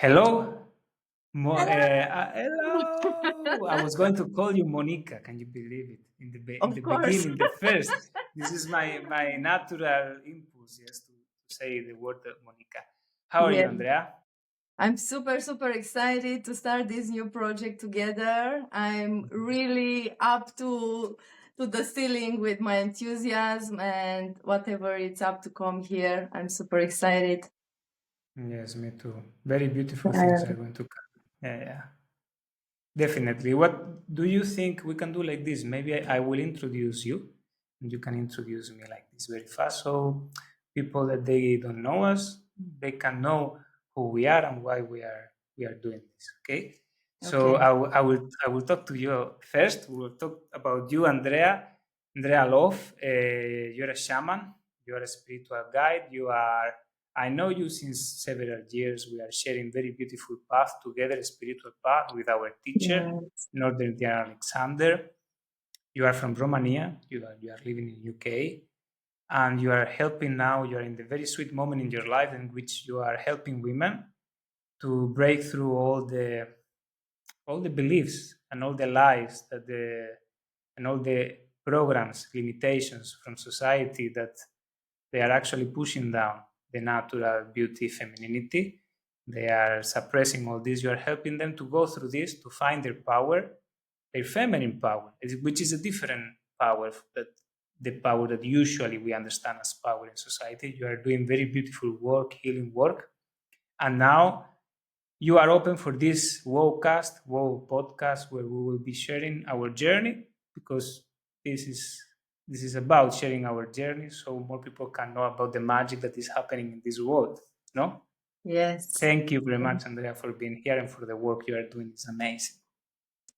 Hello? Hello. Hello! I was going to call you Monica. Can you believe it? In the Of course. beginning, the first. This is my natural impulse, yes, to say the word Monica. How are you, Yeah. Andrea? I'm super excited to start this new project together. I'm really up to the ceiling with my enthusiasm and whatever it's up to come here. I'm super excited. Yes, me too. Very beautiful things are Uh, going to come. Yeah, yeah. Definitely. What do you think we can do like this? Maybe I will introduce you and you can introduce me like this very fast. So people that they don't know us, they can know who we are and why we are doing this. Okay. So okay. I will talk to you first. We will talk about you, Andrea Love. You're a shaman, you're a spiritual guide, you are I know you since several years. We are sharing very beautiful path together, a spiritual path with our teacher, Yes. Northern Dear Alexander. You are from Romania. You are living in UK, and you are helping now. You are in the very sweet moment in your life in which you are helping women to break through all the beliefs and all the lies that the and all the programs, limitations from society that they are actually pushing down the natural beauty, femininity. They are suppressing all this. You are helping them to go through this to find their power, their feminine power, which is a different power that the power that usually we understand as power in society. You are doing very beautiful work, healing work, and now you are open for this Wow podcast, where we will be sharing our journey because this is this is about sharing our journey, so more people can know about the magic that is happening in this world. No, Yes. thank you very much, Andrea, for being here and for the work you are doing. It's amazing.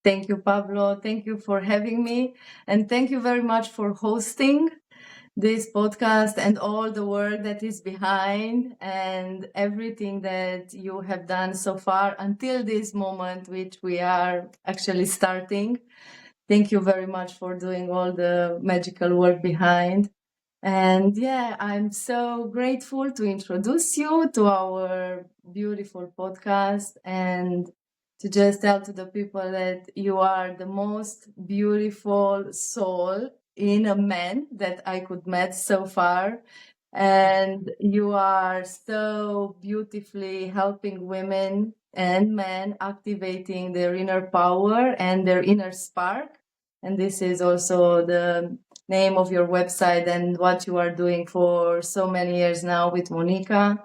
Thank you, Pablo. Thank you for having me. And thank you very much for hosting this podcast and all the work that is behind and everything that you have done so far until this moment, which we are actually starting. Thank you very much for doing all the magical work behind. And yeah, I'm so grateful to introduce you to our beautiful podcast and to just tell to the people that you are the most beautiful soul in a man that I could met so far. And you are so beautifully helping women and men activating their inner power and their inner spark. And this is also the name of your website and what you are doing for so many years now with Monica.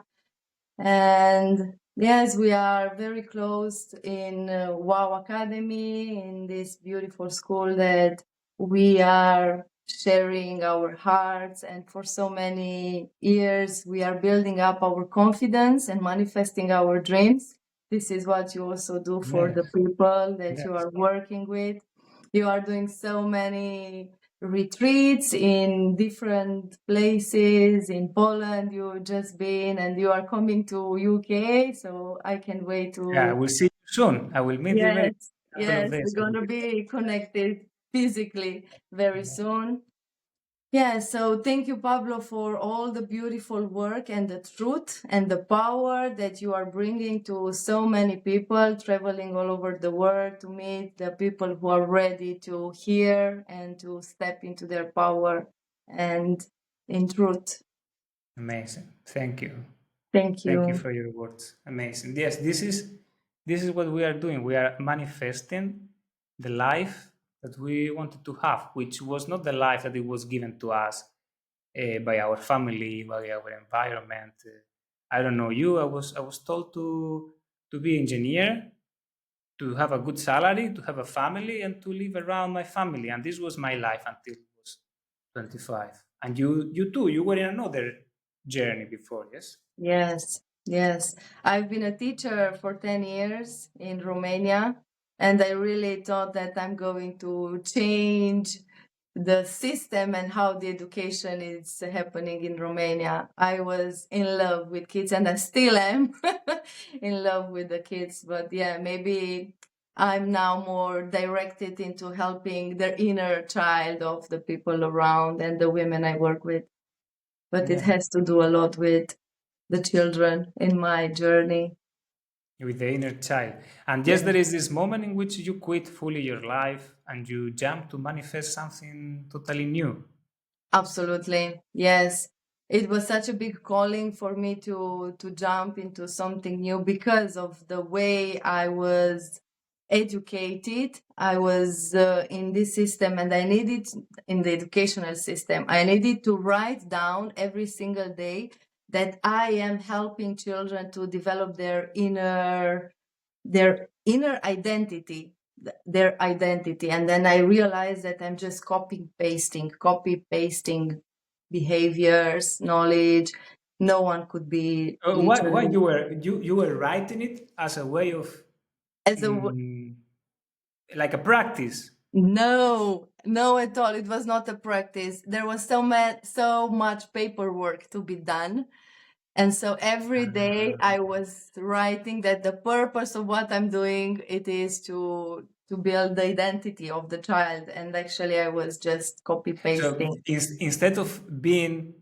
And yes, we are very close in Wow Academy, in this beautiful school that we are sharing our hearts. And for so many years, we are building up our confidence and manifesting our dreams. This is what you also do for the Yes, people that you yes. are working with. You are doing so many retreats in different places in Poland. You've just been and you are coming to UK, so I can wait Yeah, I to will see you soon. I will meet you very yes, in a couple of yes, days. we're gonna be connected physically very soon. Yeah, so thank you, Pablo, for all the beautiful work and the truth and the power that you are bringing to so many people traveling all over the world to meet the people who are ready to hear and to step into their power and in truth. Amazing. Thank you. Thank Thank you you. for your words. Amazing. Yes, this is what we are doing. We are manifesting the life that we wanted to have, which was not the life that it was given to us by our family, by our environment. I don't know you. I was told to be engineer, to have a good salary, to have a family, and to live around my family. And this was my life until I was 25. And you too. You were in another journey before, yes? Yes, yes. I've been a teacher for 10 years in Romania, and I really thought that I'm going to change the system and how the education is happening in Romania. I was in love with kids, and I still am in love with the kids. But yeah, maybe I'm now more directed into helping the inner child of the people around and the women I work with. But it Yeah. has to do a lot with the children in my journey. with the inner child. And Yeah. yes, there is this moment in which you quit fully your life and you jump to manifest something totally new. Absolutely. Yes. It was such a big calling for me to jump into something new because of the way I was educated. I was in this system, and I needed, in the educational system, I needed to write down every single day that I am helping children to develop their inner identity, their identity. And then I realized that I'm just copy pasting behaviors, knowledge. No one could be Why literally you were writing it as a way of as a mm, like a practice? no, no at all. It was not a practice. There was so much paperwork to be done. And so every day Ah, I was writing that the purpose of what I'm doing, it is to build the identity of the child. And actually I was just copy so pasting. instead of being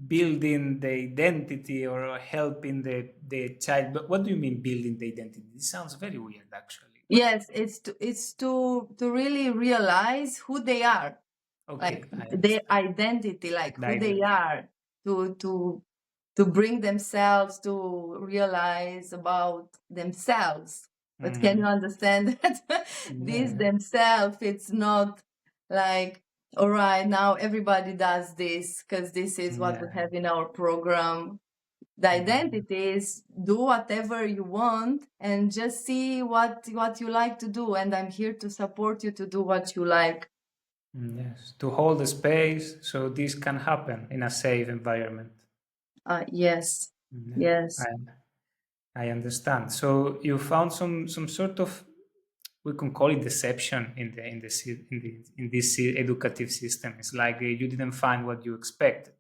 building the identity or helping the child, but what do you mean building the identity? This sounds very weird, actually. What? Yes, it's to really realize who they are, Okay, like I their understand identity, like the who they identity. are, to bring themselves to realize about themselves. But can you Mm, understand that this yeah, themselves, it's not like, all right, now everybody does this because this is what we yeah. have in our program. The Mm, identity is do whatever you want and just see what you like to do, and I'm here to support you to do what you like. yes, to hold the space so this can happen in a safe environment. Yes, Yeah, yes. I understand. So you found some sort of, we can call it deception in this educative system. It's like you didn't find what you expected.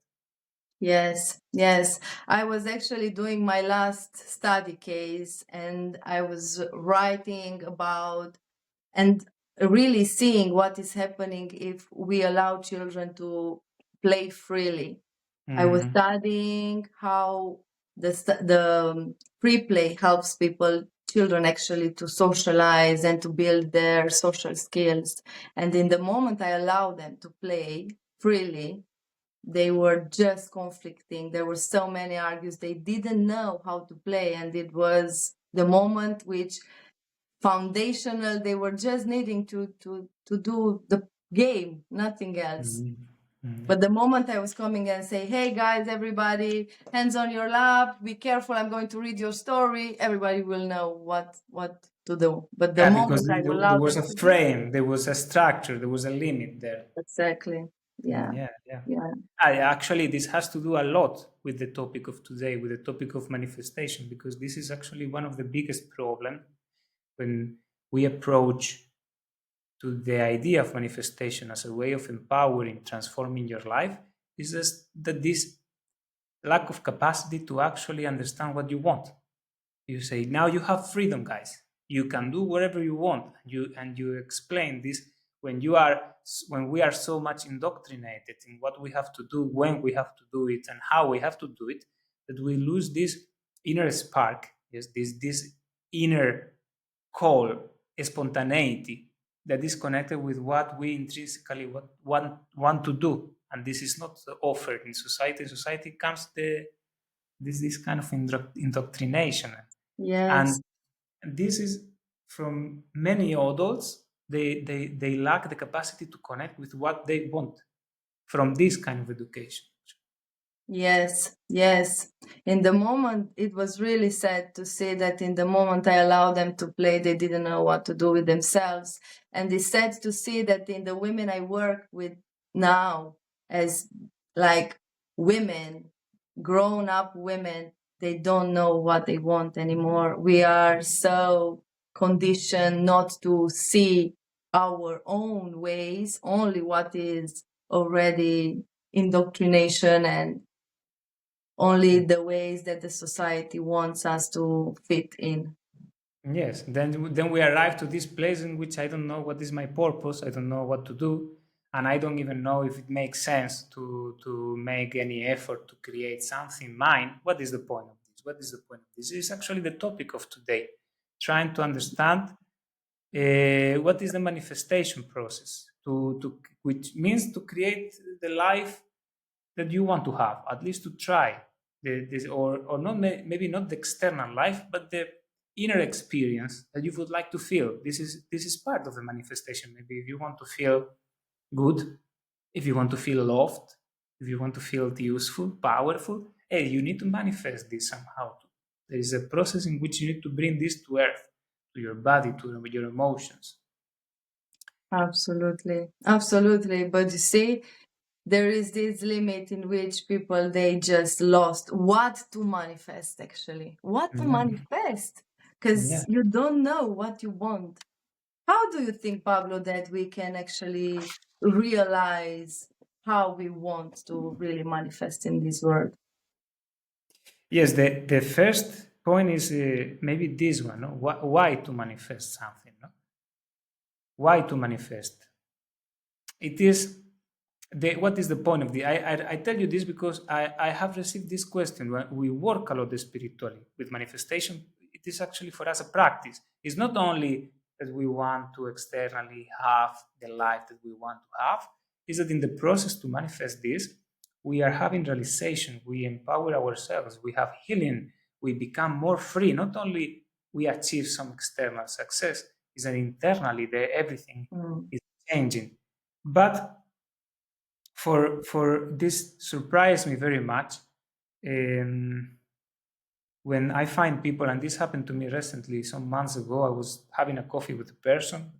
Yes, yes. I was actually doing my last study case, and I was writing about and really seeing what is happening if we allow children to play freely. I was Mm, studying how the free play helps children actually to socialize and to build their social skills. And in the moment I allow them to play freely, they were just conflicting. There were so many arguments. They didn't know how to play, and it was the moment which foundational. They were just needing to do the game, nothing else. mm, mm, But the moment I was coming and say, "Hey guys, everybody, hands on your lap, be careful. I'm going to read your story," everybody will know what to do. But the yeah, because moment I will there allow was them a to do frame, there was a structure, there was a limit there. exactly, yeah, Yeah, yeah. yeah, Actually, this has to do a lot with the topic of today, with the topic of manifestation, because this is actually one of the biggest problems when we approach to the idea of manifestation as a way of empowering, transforming your life, is just that this lack of capacity to actually understand what you want. You say, now you have freedom, guys. You can do whatever you want. You explain this when we are so much indoctrinated in what we have to do, when we have to do it, and how we have to do it, that we lose this inner spark, yes, this inner call, spontaneity that is connected with what we intrinsically want to do. And this is not offered in society. In society comes this kind of indoctrination. yes, And this is from many adults, they lack the capacity to connect with what they want from this kind of education. yes, yes. In the moment, it was really sad to see that in the moment I allowed them to play, they didn't know what to do with themselves. And it's sad to see that in the women I work with now, as like women, grown up women, they don't know what they want anymore. We are so conditioned not to see our own ways, only what is already indoctrination and only the ways that the society wants us to fit in. Yes, then we arrive to this place in which I don't know what is my purpose. I don't know what to do, and I don't even know if it makes sense to make any effort to create something mine. What is the point of this? What is the point of this? This is actually the topic of today, trying to understand what is the manifestation process, which means to create the life that you want to have, at least to try this, or not, maybe not the external life, but the inner experience that you would like to feel. This is part of the manifestation. Maybe if you want to feel good, if you want to feel loved, if you want to feel useful, powerful, hey, you need to manifest this somehow. There is a process in which you need to bring this to earth, to your body, to your emotions. Absolutely. Absolutely. But you see, there is this limit in which people they just lost what to manifest actually. What to Yeah, manifest? yeah. Because you don't know what you want. How do you think, Pablo, that we can actually realize how we want to really manifest in this world? Yes, the first point is maybe this one. No? Why to manifest something? No? Why to manifest? It is what is the point of the I tell you this because I have received this question when we work a lot spiritually with manifestation. It is actually for us a practice. It's not only that we want to externally have the life that we want to have, is that in the process to manifest this, we are having realization, we empower ourselves, we have healing, we become more free. Not only we achieve some external success, is that internally everything Mm. is changing. But for this surprised me very much um, when I find people, and this happened to me recently, some months ago. I was having a coffee with a person,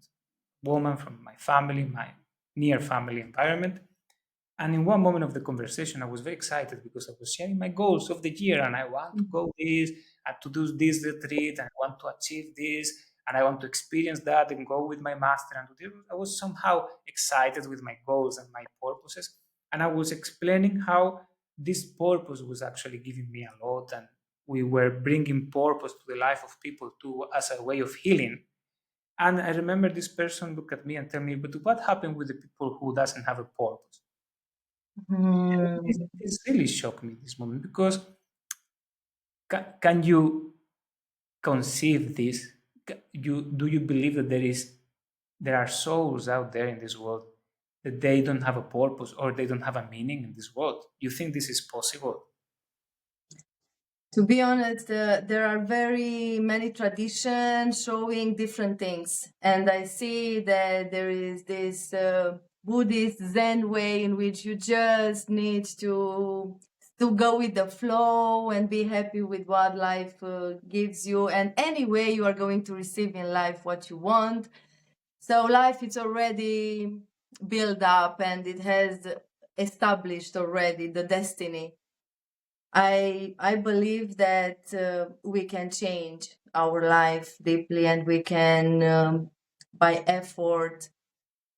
woman from my family, my near family environment, and in one moment of the conversation, I was very excited because I was sharing my goals of the year, and I want to go this and to do this retreat, and I want to achieve this, and I want to experience that and go with my master. And do this. I was somehow excited with my goals and my purposes, and I was explaining how this purpose was actually giving me a lot, and we were bringing purpose to the life of people too as a way of healing. And I remember this person look at me and tell me, "But what happened with the people who doesn't have a purpose?" Mm. This really shocked me this moment because can you conceive this? Do you believe that there are souls out there in this world that they don't have a purpose or they don't have a meaning in this world? You think this is possible? To be honest, there are very many traditions showing different things. And I see that there is this Buddhist Zen way in which you just need to go with the flow and be happy with what life gives you. And anyway, you are going to receive in life what you want. So life is already built up and it has established already the destiny. I believe that we can change our life deeply and we can, by effort,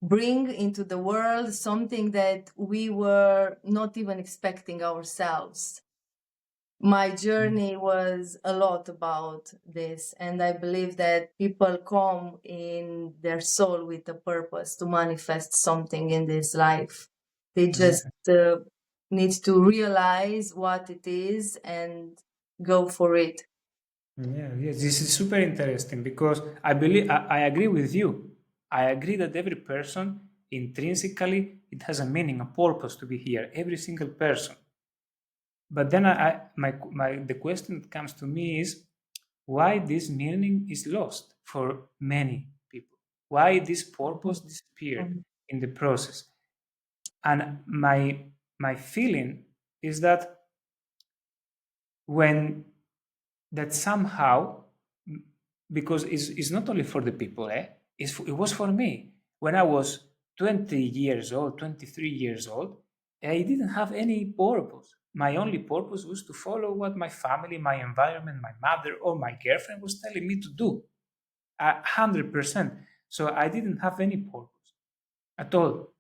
bring into the world something that we were not even expecting ourselves. My journey was a lot about this, and I believe that people come in their soul with a purpose to manifest something in this life. They just Yeah, need to realize what it is and go for it. yeah, yes. This is super interesting because I agree with you. I agree that every person intrinsically it has a meaning, a purpose to be here. Every single person. But then the question that comes to me is why this meaning is lost for many people. Why this purpose disappeared Mhm. in the process. And my feeling is that when that somehow, because it's not only for the people, it was for me. When I was 20 years old, 23 years old, I didn't have any purpose. My only purpose was to follow what my family, my environment, my mother, or my girlfriend was telling me to do. 100%. So I didn't have any purpose at all.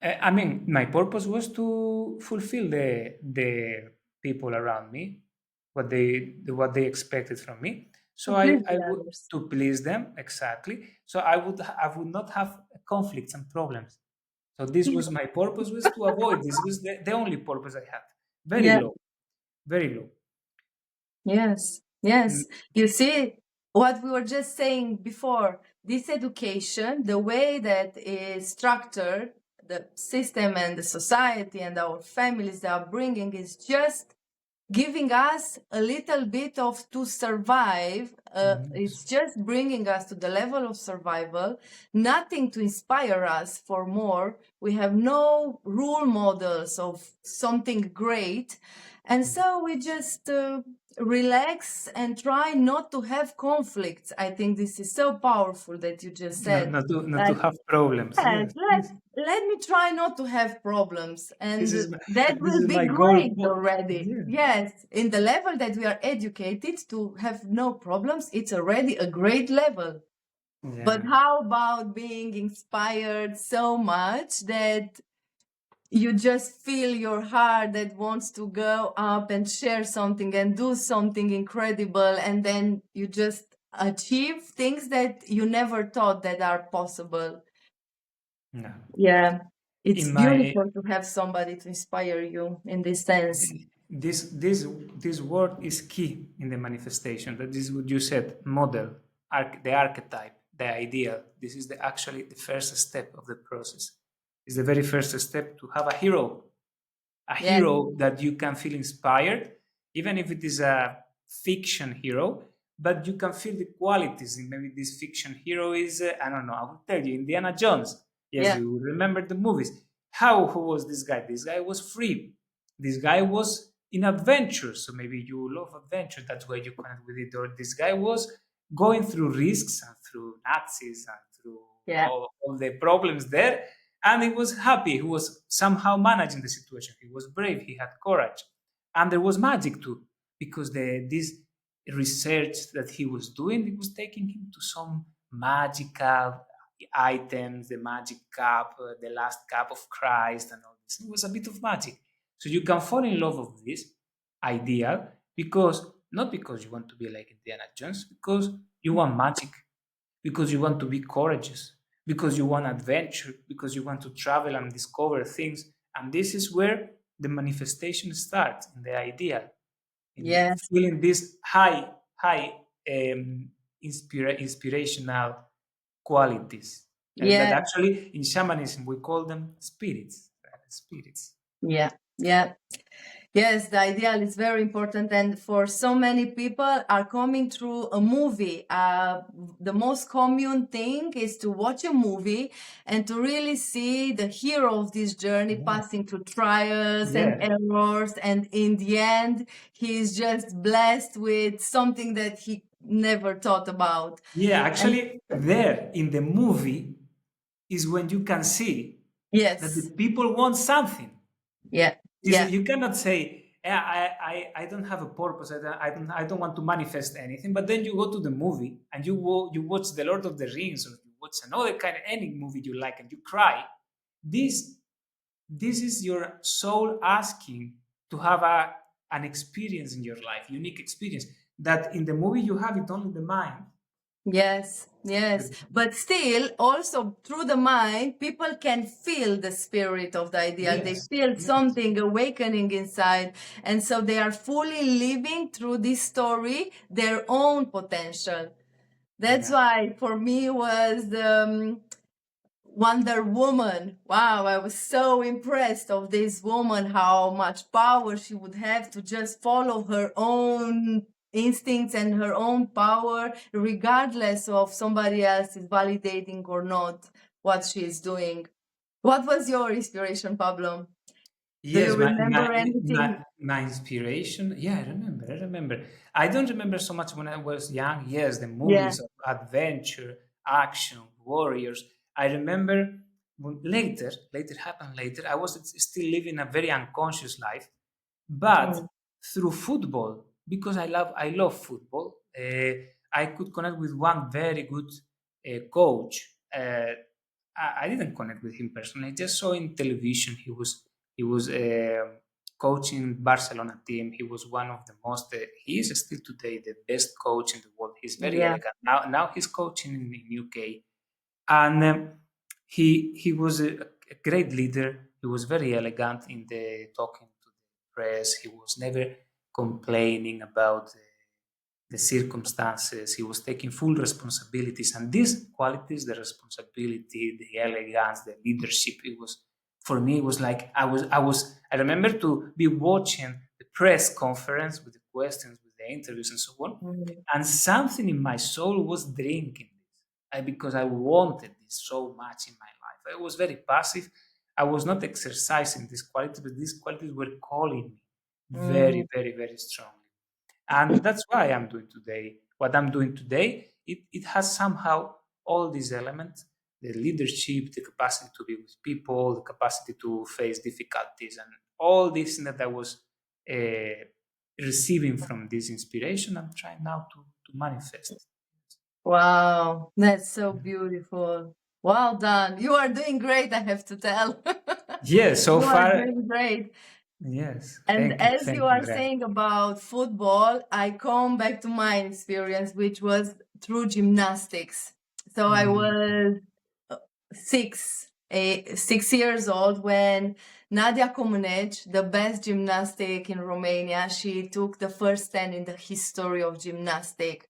I mean, my purpose was to fulfill the people around me, what they expected from me. So To please I the would others. to please them exactly. So I would not have conflicts and problems. So this was my purpose was to avoid this. Was the only purpose I had. Very Yeah. low, very low. Yes, Mm, yes. You see, what we were just saying before, this education, the way that is structured, the system and the society and our families they are bringing is just giving us a little bit of to survive. yes. It's just bringing us to the level of survival, nothing to inspire us for more. We have no role models of something great. And so we just relax and try not to have conflicts. I think this is so powerful that you just Not, said. not to Like, have problems. yes, Yes, let me try not to have problems, this and is that this will is be my goal. great already. Yeah, Yes, in the level that we are educated to have no problems, it's already a great level. But yeah. how about being inspired so much that you just feel your heart that wants to go up and share something and do something incredible, and then you just achieve things that you never thought that are possible. No. Yeah, it's In my beautiful to have somebody to inspire you in this sense. this this this word is key in the manifestation. That is what you said. Model, the archetype, the ideal. This is the actually the first step of the process. It's the very first step to have a Yeah, hero that you can feel inspired, even if it is a fiction hero. But you can feel the qualities. In maybe this fiction hero is I don't know. I will tell you, Indiana Jones. Yes, yeah, you will remember the movies. How who was this guy? This guy was free. This guy was in adventure. So maybe you love adventure. That's why you connect with it. Or this guy was going through risks and through Nazis and through yeah, all the problems there. And he was happy. He was somehow managing the situation. He was brave. He had courage. And there was magic too, because this research that he was doing, it was taking him to some magical items, the magic cup, the last cup of Christ, and all this. It was a bit of magic. So you can fall in love with this ideal because not because you want to be like Indiana Jones, because you want magic, because you want to be courageous, because you want adventure, because you want to travel and discover things. And this is where the manifestation starts in the ideal, in yes, feeling this high inspirational qualities that yeah, actually in shamanism we call them spirits. Spirits. yeah, yeah. Yes, the ideal is very important, and for so many people are coming through a movie. The most common thing is to watch a movie and to really see the hero of this journey Yeah. passing through trials and Yeah. errors, and in the end, he is just blessed with something that he never thought about. Yeah, And actually, there in the movie is when you can see that the yes, people want something. yeah, Is yeah, you cannot say, "Yeah, I don't have a purpose. I don't want to manifest anything." But then you go to the movie and you watch The Lord of the Rings or you watch another kind of any movie you like and you cry. This this is your soul asking to have an experience in your life, unique experience. That in the movie you have it only the mind. yes, yes. But still, also through the mind, people can feel the spirit of the ideal. They Yes, feel yes, something awakening inside. And so they are fully living through this story their own potential. That's yeah. why for me was Wonder Woman. Wow, I was so impressed of this woman, how much power she would have to just follow her own instincts and her own power, regardless of somebody else is validating or not what she is doing. What was your inspiration, Pablo? Do you Yes, remember anything? my inspiration. Yeah, I remember. I don't remember so much when I was young. Yes, the Yeah. movies of adventure, action, warriors. I remember later happened later. I was still living a very unconscious life, but Mm. through football, because I love football. I could connect with one very good coach. I didn't connect with him personally. I just saw in television he was coaching Barcelona team. He was one of the most. He is still today the best coach in the world. He's very Yeah. elegant. Now he's coaching in UK, and he was a great leader. He was very elegant in the talking to the press. He was never complaining about. the circumstances. He was taking full responsibilities, and these qualities, the responsibility, the elegance, the leadership, it was, for me, it was like I remember to be watching the press conference with the questions, with the interviews and so on, Mm. and something in my soul was drinking this, because I wanted this so much in my life. I was very passive. I was not exercising these qualities, but these qualities were calling me very, Mm. very, very strongly. And that's why I'm doing today what I'm doing today. It has somehow all these elements: the leadership, the capacity to be with people, the capacity to face difficulties, and all this that I was uh, receiving from this inspiration. I'm trying now to manifest. Wow, that's so beautiful. Well done. You are doing great, I have to tell. Yes, so You are far, doing great. yes. And as you Thank you, are Andrea. saying about football, I come back to my experience, which was through gymnastics. So I Mm, was 6 years old when Nadia Comaneci, the best gymnastic in Romania, she took the first stand in the history of gymnastics.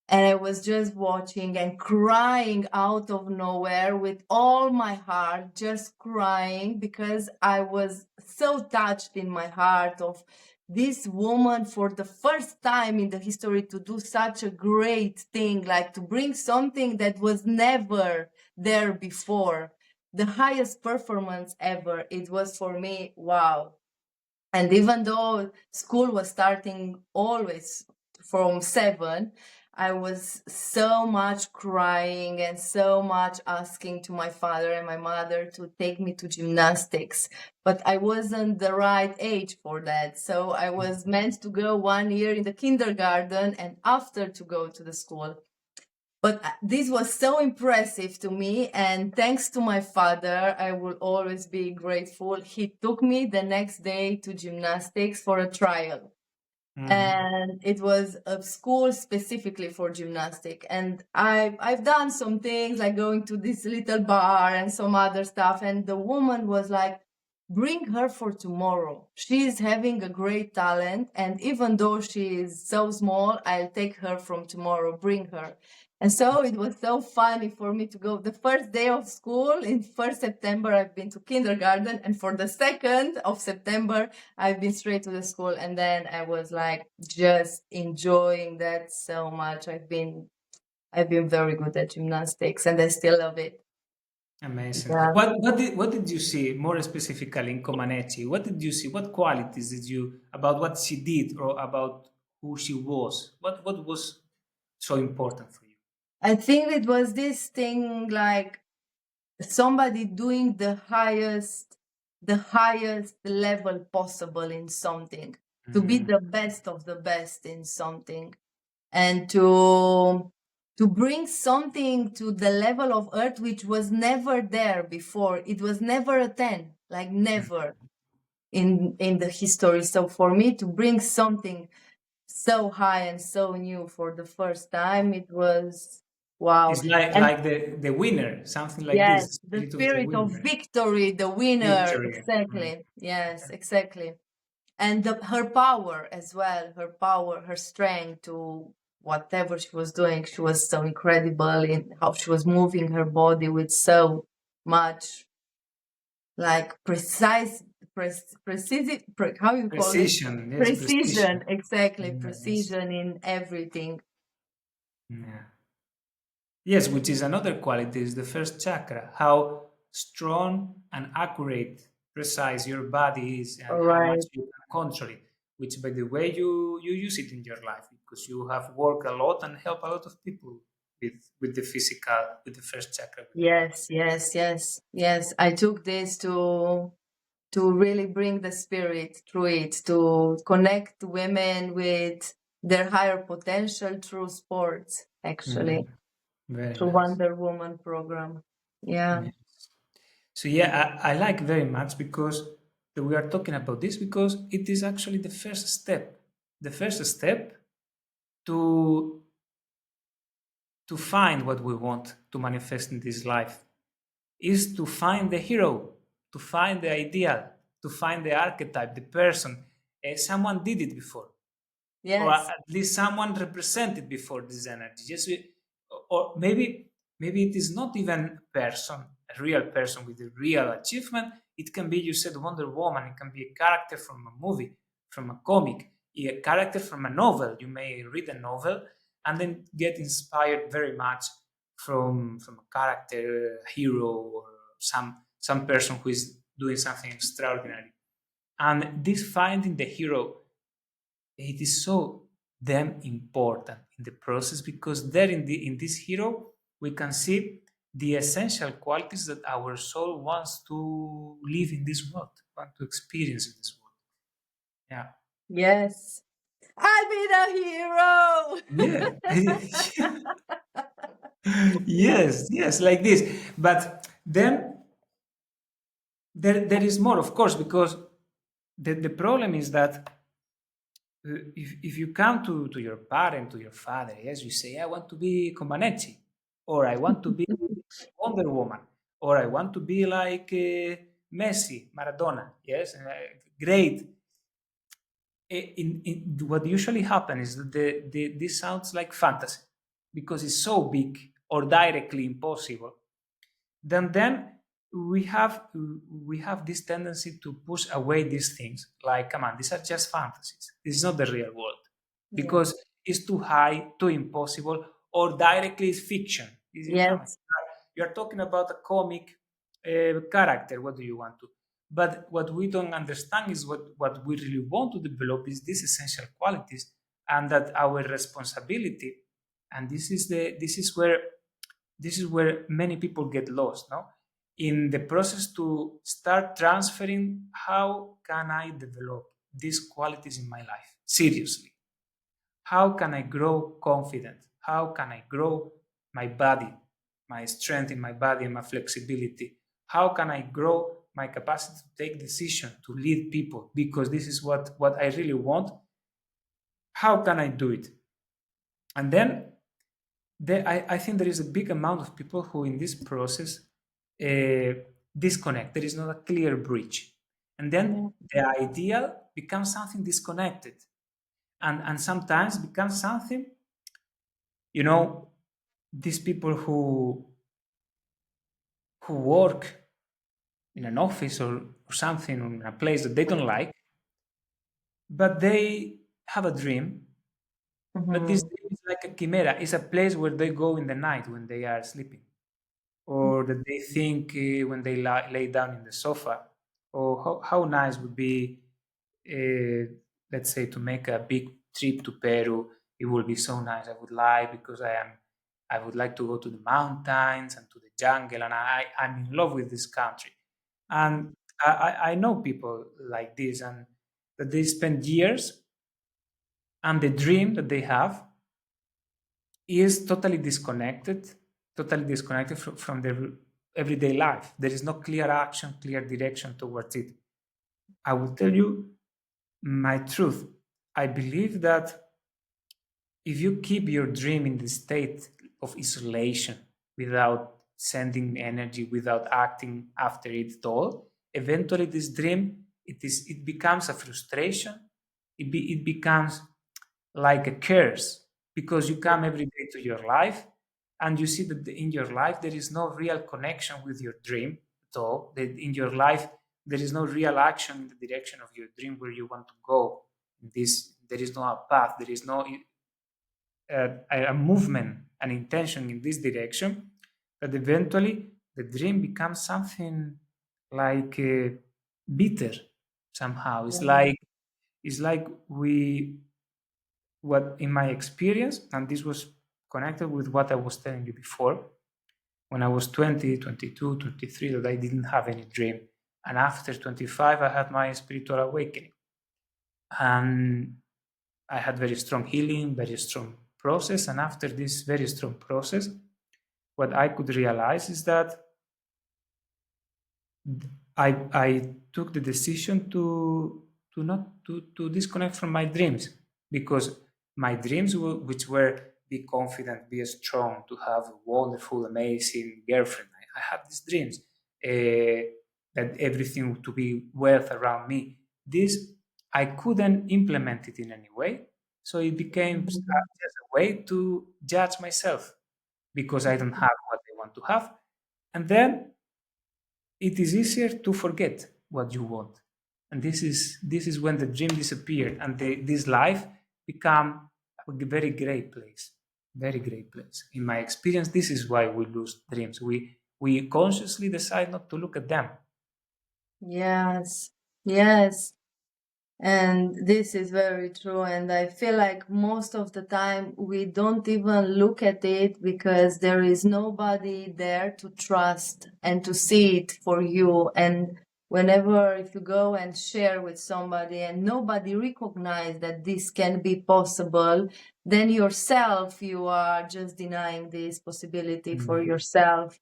And I was just watching and crying out of nowhere with all my heart, just crying because I was so touched in my heart of this woman for the first time in the history to do such a great thing, like to bring something that was never there before. The highest performance ever. It was for me, wow. And even though school was starting always from 7, I was so much crying and so much asking to my father and my mother to take me to gymnastics. But I wasn't the right age for that. So I was meant to go 1 year in the kindergarten and after to go to the school. But this was so impressive to me, and thanks to my father, I will always be grateful. He took me the next day to gymnastics for a trial. mhm. And it was a school specifically for gymnastic. And I've done some things like going to this little bar and some other stuff. And the woman was like, bring her for tomorrow. She's having a great talent. And even though she is so small, I'll take her from tomorrow. Bring her. And so it was so funny for me to go. The first day of school in 1st September, I've been to kindergarten. And for the 2nd of September, I've been straight to the school. And then I was like just enjoying that so much. I've been very good at gymnastics and I still love it. Amazing. Yeah. What did you see more specifically in Comaneci? What did you see? What qualities did you about what she did or about who she was? What was so important for you? I think it was this thing like somebody doing the highest level possible in something, to be Mm, the best of the best in something, and to bring something to the level of earth which was never there before. It was never a 10, like never in the history. So for me to bring something so high and so new for the first time, it was wow. it's like And the winner, something like this, yes, the the spirit of the spirit of winner, victory, the winner, victory. Mm, exactly. Yes, exactly. And her power as well, her power, her strength to whatever she was doing. She was so incredible in how she was moving her body with so much like how you call it? precision, yes, precision. Precision, exactly, Yes. precision in everything. Yeah. Yes, which is another quality, is the first chakra, how strong and accurate, precise your body is and All how much right. you can control it, which by the way you use it in your life because you have worked a lot and helped a lot of people with the physical, with the first chakra. Yes, yes, yes, yes. I took this to really bring the spirit through it, to connect women with their higher potential through sports, actually, Very through nice. Wonder Woman program. Yeah. Yeah. So yeah, I like very much because that we are talking about this because it is actually the first step to find what we want to manifest in this life is to find the hero, to find the ideal, to find the archetype, the person. Someone did it before. or Yes. at least someone represented before this energy. Or maybe it is not even a person, a real person with a real achievement. It can be, you said, Wonder Woman. It can be a character from a movie, from a comic, a character from a novel. You may read a novel and then get inspired very much from a character, a hero, or some person who is doing something extraordinary. And this finding the hero, it is so damn important in the process, because there in this hero we can see the essential qualities that our soul wants to live in this world, want to experience in this world. Yeah. Yes. I'll be the hero. Yeah. Yes, yes, like this. But then there is more, of course, because the problem is that if you come to your parent, to your father, yes, you say, I want to be Comaneci, or I want to be Wonder Woman, or I want to be like Messi, Maradona, yes, great. What usually happens is that this sounds like fantasy because it's so big or directly impossible. Then we have this tendency to push away these things. Like, come on, these are just fantasies. This is not the real world Yeah. because it's too high, too impossible, or directly it's fiction. Come on, Yes. you're talking about a comic character. What do you want to? But what we don't understand is what we really want to develop is these essential qualities, and that our responsibility. And this is where many people get lost, no, in the process to start transferring how can I develop these qualities in my life seriously. How can I grow confident? How can I grow my body, my strength in my body and my flexibility? How can I grow my capacity to take decision, to lead people, because this is what I really want? How can I do it? And then I think there is a big amount of people who in this process uh, disconnect. There is not a clear bridge. And then Yeah. the ideal becomes something disconnected, and sometimes becomes something, you know, these people who work in an office or something in a place that they don't like, but they have a dream. But this Mhm. dream is like a chimera. It's a place where they go in the night when they are sleeping, or that they think when they lay down in the sofa. Or how nice would be, uh, let's say, to make a big trip to Peru. It would be so nice. I would like, because I would like to go to the mountains and to the jungle, and I'm in love with this country. And I know people like this, and that they spend years, and the dream that they have is totally disconnected from their everyday life. There is no clear action, clear direction towards it. I will tell you my truth. I believe that if you keep your dream in the state of isolation without sending energy, without acting after it at all, eventually this dream, it becomes a frustration. It becomes like a curse, because you come every day to your life and you see that in your life there is no real connection with your dream at all. That in your life there is no real action in the direction of your dream where you want to go. This There is no path. There is no a movement, an intention in this direction. That eventually the dream becomes something like bitter somehow. It's like we what in my experience, and this was connected with what I was telling you before, when I was 20, 22, 23, that I didn't have any dream. And after 25, I had my spiritual awakening. And I had very strong healing, very strong process. And after this very strong process, what I could realize is that I took the decision to not to disconnect from my dreams, because my dreams, which were be confident, be strong, to have a wonderful, amazing girlfriend. I had these dreams, that everything to be wealth around me. This I couldn't implement it in any way So it became just Mhm. a way to judge myself because I don't have what I want to have. And then it is easier to forget what you want. And this is when the dream disappeared and this life become a very great place. Very great place. In my experience, this is why we lose dreams. We consciously decide not to look at them. Yes, yes. And this is very true. And I feel like most of the time we don't even look at it because there is nobody there to trust and to see it for you. And whenever if you go and share with somebody and nobody recognize that this can be possible, then yourself, you are just denying this possibility for Mhm. yourself.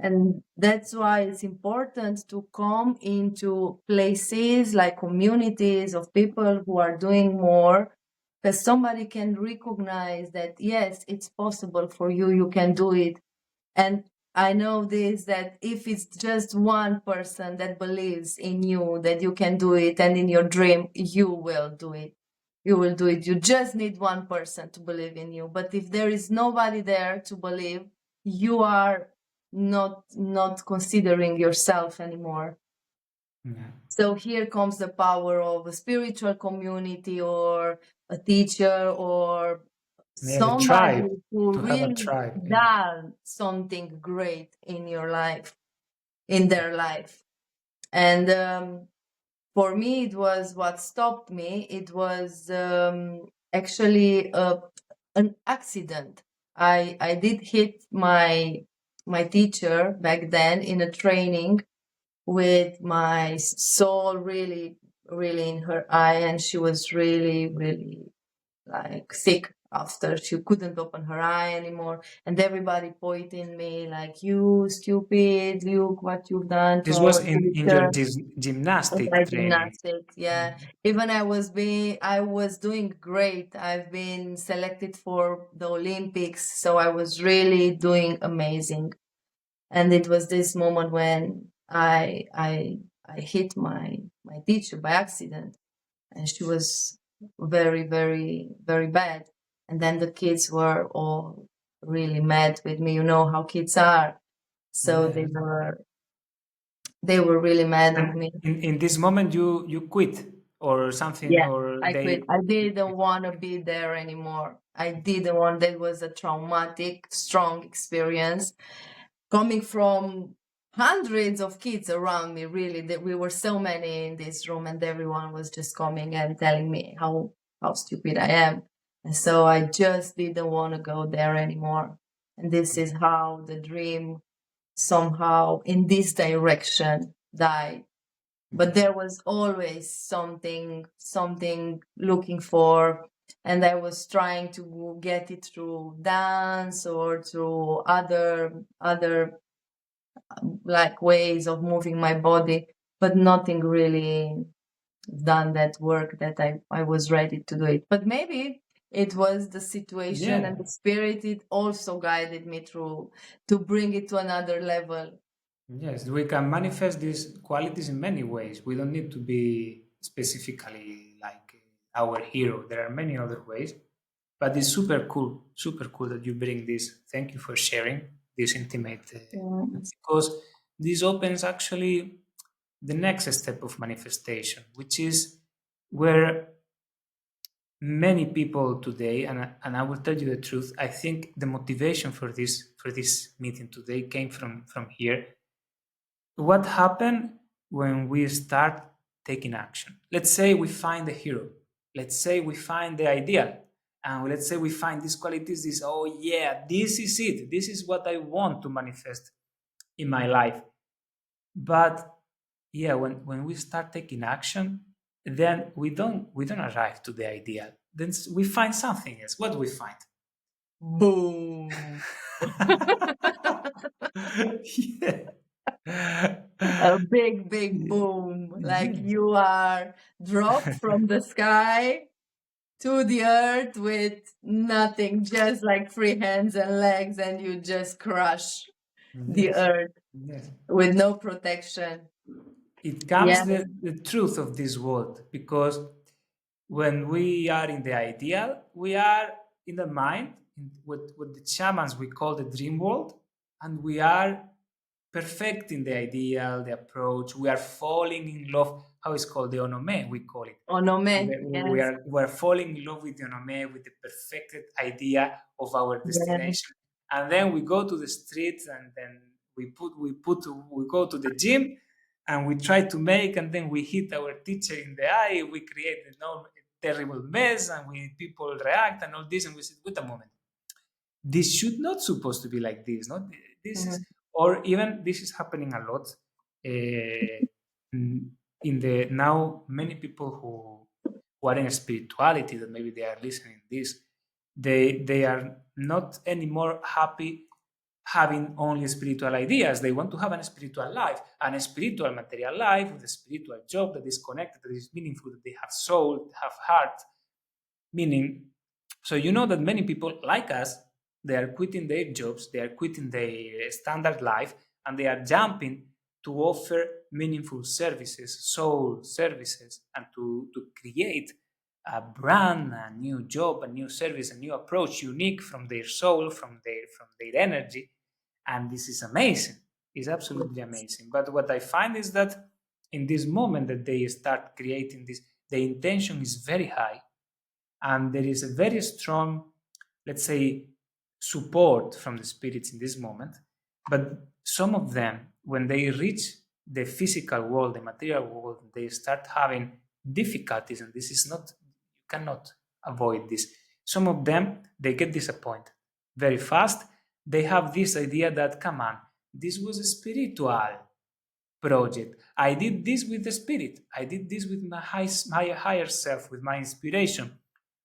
And that's why it's important to come into places like communities of people who are doing more, because somebody can recognize that, yes, it's possible for you, you can do it. And I know this, that if it's just one person that believes in you, that you can do it, and in your dream, you will do it. You will do it. You just need one person to believe in you. But if there is nobody there to believe, you are not considering yourself anymore. Yeah. So here comes the power of a spiritual community or a teacher or Yeah, the somebody tribe, who to have a really tribe. Yeah. done something great in your life, in their life. And for me, it was what stopped me. It was actually an accident. I did hit my teacher back then in a training with my soul really in her eye, and she was really like sick after. She couldn't open her eye anymore, and everybody pointing me like, you stupid, look what you've done to This was our in your teacher. gymnastic My training. gymnastics, yeah. Even I was doing great. I've been selected for the Olympics, so I was really doing amazing. And it was this moment when I hit my teacher by accident, and she was very bad. And then the kids were all really mad with me. You know how kids are, so Yeah. they were really mad of And me. in this moment, you quit or something, Yeah, or I quit. they. I didn't want to be there anymore. I didn't want. That was a traumatic, strong experience coming from hundreds of kids around me. Really, that we were so many in this room, and everyone was just coming and telling me how stupid I am. And so I just didn't want to go there anymore. And this is how the dream somehow in this direction died. But there was always something looking for, and I was trying to get it through dance or through other like ways of moving my body, but nothing really done that work that I was ready to do it. But maybe it was the situation and Yeah. the spirit, it also guided me through to bring it to another level. Yes, we can manifest these qualities in many ways. We don't need to be specifically like our hero. There are many other ways, but it's super cool that you bring this. Thank you for sharing this intimate, Yes. because this opens actually the next step of manifestation, which is where many people today, and I will tell you the truth, I think the motivation for this meeting today came from here. What happened when we start taking action? Let's say we find the hero. Let's say we find the ideal. And let's say we find these qualities, this, oh yeah, this is it. This is what I want to manifest in my life. But yeah, when we start taking action, then we don't arrive to the ideal. Then we find something else. What do we find? Boom. Yeah. A big boom, like Yes. you are dropped from the sky to the earth with nothing, just like free hands and legs, and you just crush the Yes. earth Yes. with no protection. It comes Yes. the truth of this world because when we are in the ideal, we are in the mind, in what the shamans we call the dream world, and we are perfecting the ideal, the approach. We are falling in love. How is called the onome? We call it. Oh no, man. We Yes. are we are falling in love with the onome, with the perfected idea of our Yes. destination, and then we go to the streets, and then we go to the gym, and we try to make, and then we hit our teacher in the eye. We create terrible mess, and we people react and all this, and we say, wait a moment, this should not supposed to be like this, no? This is, Mhm. or even this is happening a lot in the now many people who are in spirituality, that maybe they are listening this, they are not anymore happy having only spiritual ideas. They want to have a spiritual life, and a spiritual material life with a spiritual job that is connected, that is meaningful, that they have soul, have heart, meaning. So you know that many people like us, they are quitting their jobs, they are quitting their standard life, and they are jumping to offer meaningful services, soul services, and to create a brand, a new job, a new service, a new approach, unique from their soul, from their energy. And this is amazing. It's absolutely amazing. But what I find is that in this moment that they start creating this, the intention is very high, and there is a very strong, let's say, support from the spirits in this moment. But some of them, when they reach the physical world, the material world, they start having difficulties, and this is not, you cannot avoid this. Some of them, they get disappointed very fast. They have this idea that, come on, this was a spiritual project. I did this with the spirit. I did this with my higher self, with my inspiration.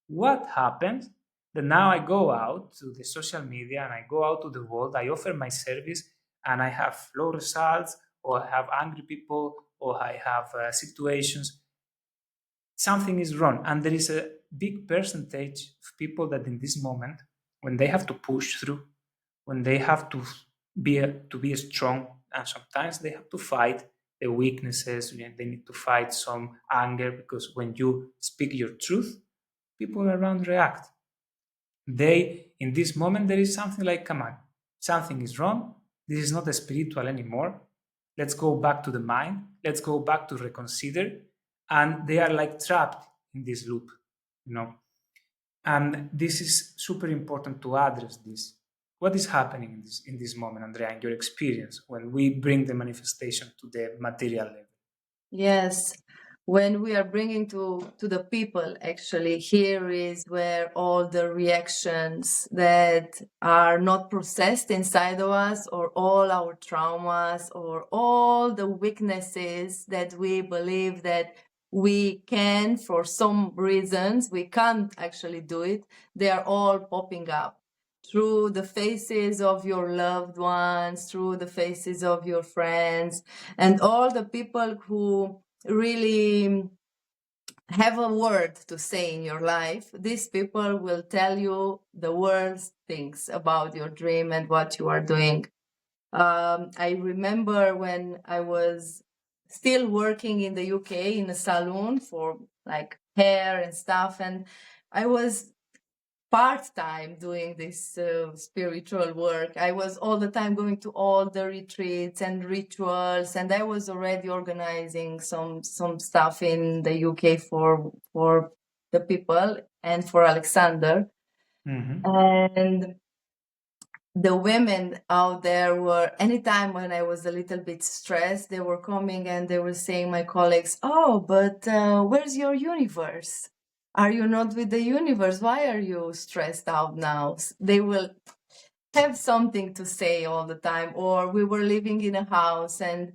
What happens? That now I go out to the social media and I go out to the world, I offer my service, and I have low results, or I have angry people, or I have situations. Something is wrong. And there is a big percentage of people that in this moment, when they have to push through, when they have to be strong, and sometimes they have to fight the weaknesses, they need to fight some anger, because when you speak your truth, people around react. They, in this moment, there is something like, come on, something is wrong, this is not a spiritual anymore, let's go back to the mind, let's go back to reconsider. And they are like trapped in this loop, you know. And this is super important to address this. What is happening in this moment, Andrea, in your experience, when we bring the manifestation to the material level? Yes, when we are bringing to the people, actually, here is where all the reactions that are not processed inside of us, or all our traumas, or all the weaknesses that we believe that we can, for some reasons, we can't actually do it, they are all popping up through the faces of your loved ones, through the faces of your friends, and all the people who really have a word to say in your life. These people will tell you the worst things about your dream and what you are doing. I remember when I was still working in the UK in a salon for like hair and stuff, and I was part-time doing this spiritual work. I was all the time going to all the retreats and rituals, and I was already organizing some stuff in the UK for the people and for Alexander. Mm-hmm. And the women out there were, anytime when I was a little bit stressed, they were coming and they were saying, my colleagues, oh, but where's your universe? Are you not with the universe? Why are you stressed out now? They will have something to say all the time. Or we were living in a house and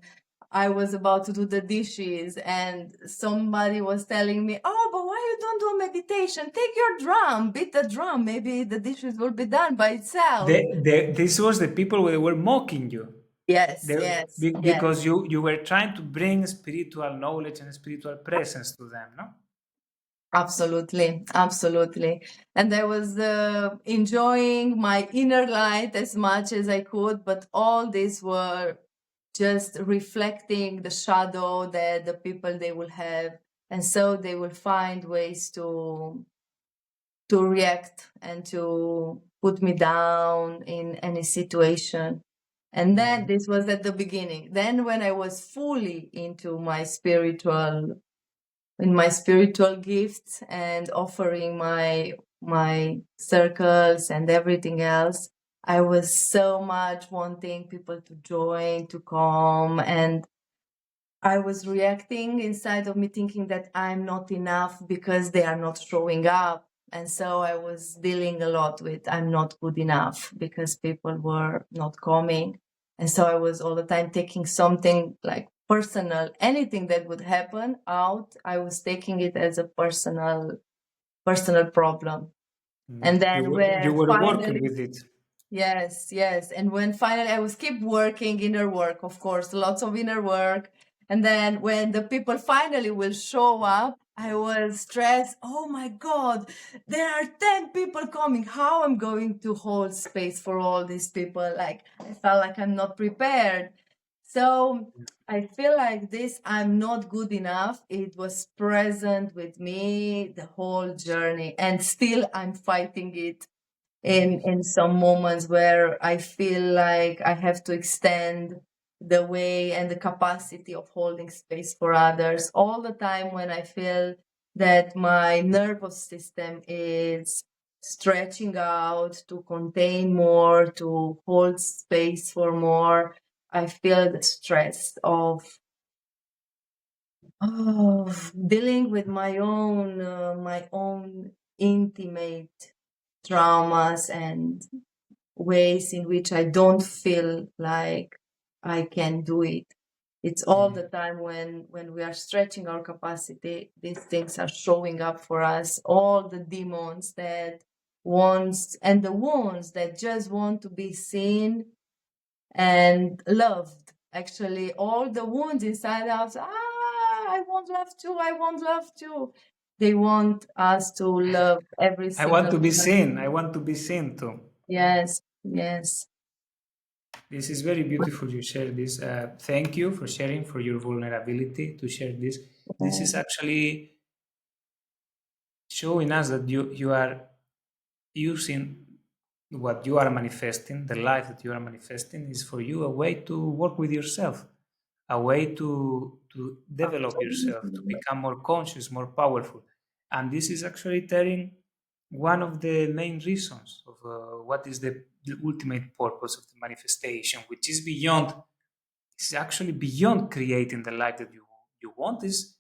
I was about to do the dishes and somebody was telling me, oh, but why you don't do meditation? Take your drum, beat the drum. Maybe the dishes will be done by itself. This was the people who were mocking you. Yes, They, yes, yes. because you were trying to bring spiritual knowledge and spiritual presence to them, no? Absolutely, absolutely. And I was enjoying my inner light as much as I could, but all these were just reflecting the shadow that the people they will have. And so they will find ways to react and to put me down in any situation. And then this was at the beginning. Then when I was fully into my spiritual gifts and offering my circles and everything else, I was so much wanting people to join, to come, and I was reacting inside of me thinking that I'm not enough because they are not showing up. And so I was dealing a lot with I'm not good enough because people were not coming. And so I was all the time taking something like personal, anything that would happen out, I was taking it as a personal problem. And then You when were working finally with it. yes, yes. And when finally I was keep working inner work, of course, lots of inner work. And then when the people finally will show up, I was stressed. Oh my God, there are 10 people coming. How I'm going to hold space for all these people? Like I felt like I'm not prepared. So I feel like this, I'm not good enough. It was present with me the whole journey. And still I'm fighting it in some moments where I feel like I have to extend the way and the capacity of holding space for others all the time when I feel that my nervous system is stretching out to contain more, to hold space for more. I feel the stress of dealing with my own intimate traumas and ways in which I don't feel like I can do it. It's all the time when we are stretching our capacity, these things are showing up for us. All the demons that wants and the ones that just want to be seen and loved. Actually, all the wounds inside us, I want love too, I want love too. They want us to love every I want single to be person. seen. I want to be seen too. Yes, yes. This is very beautiful. You share this. Thank you for sharing, for your vulnerability to share this. This is actually showing us that you are using what you are manifesting, the life that you are manifesting, is for you a way to work with yourself, a way to develop yourself, to Absolutely. become more conscious, more powerful. And this is actually telling one of the main reasons of what is the ultimate purpose of the manifestation, which is beyond, it's actually beyond creating the life that you want, is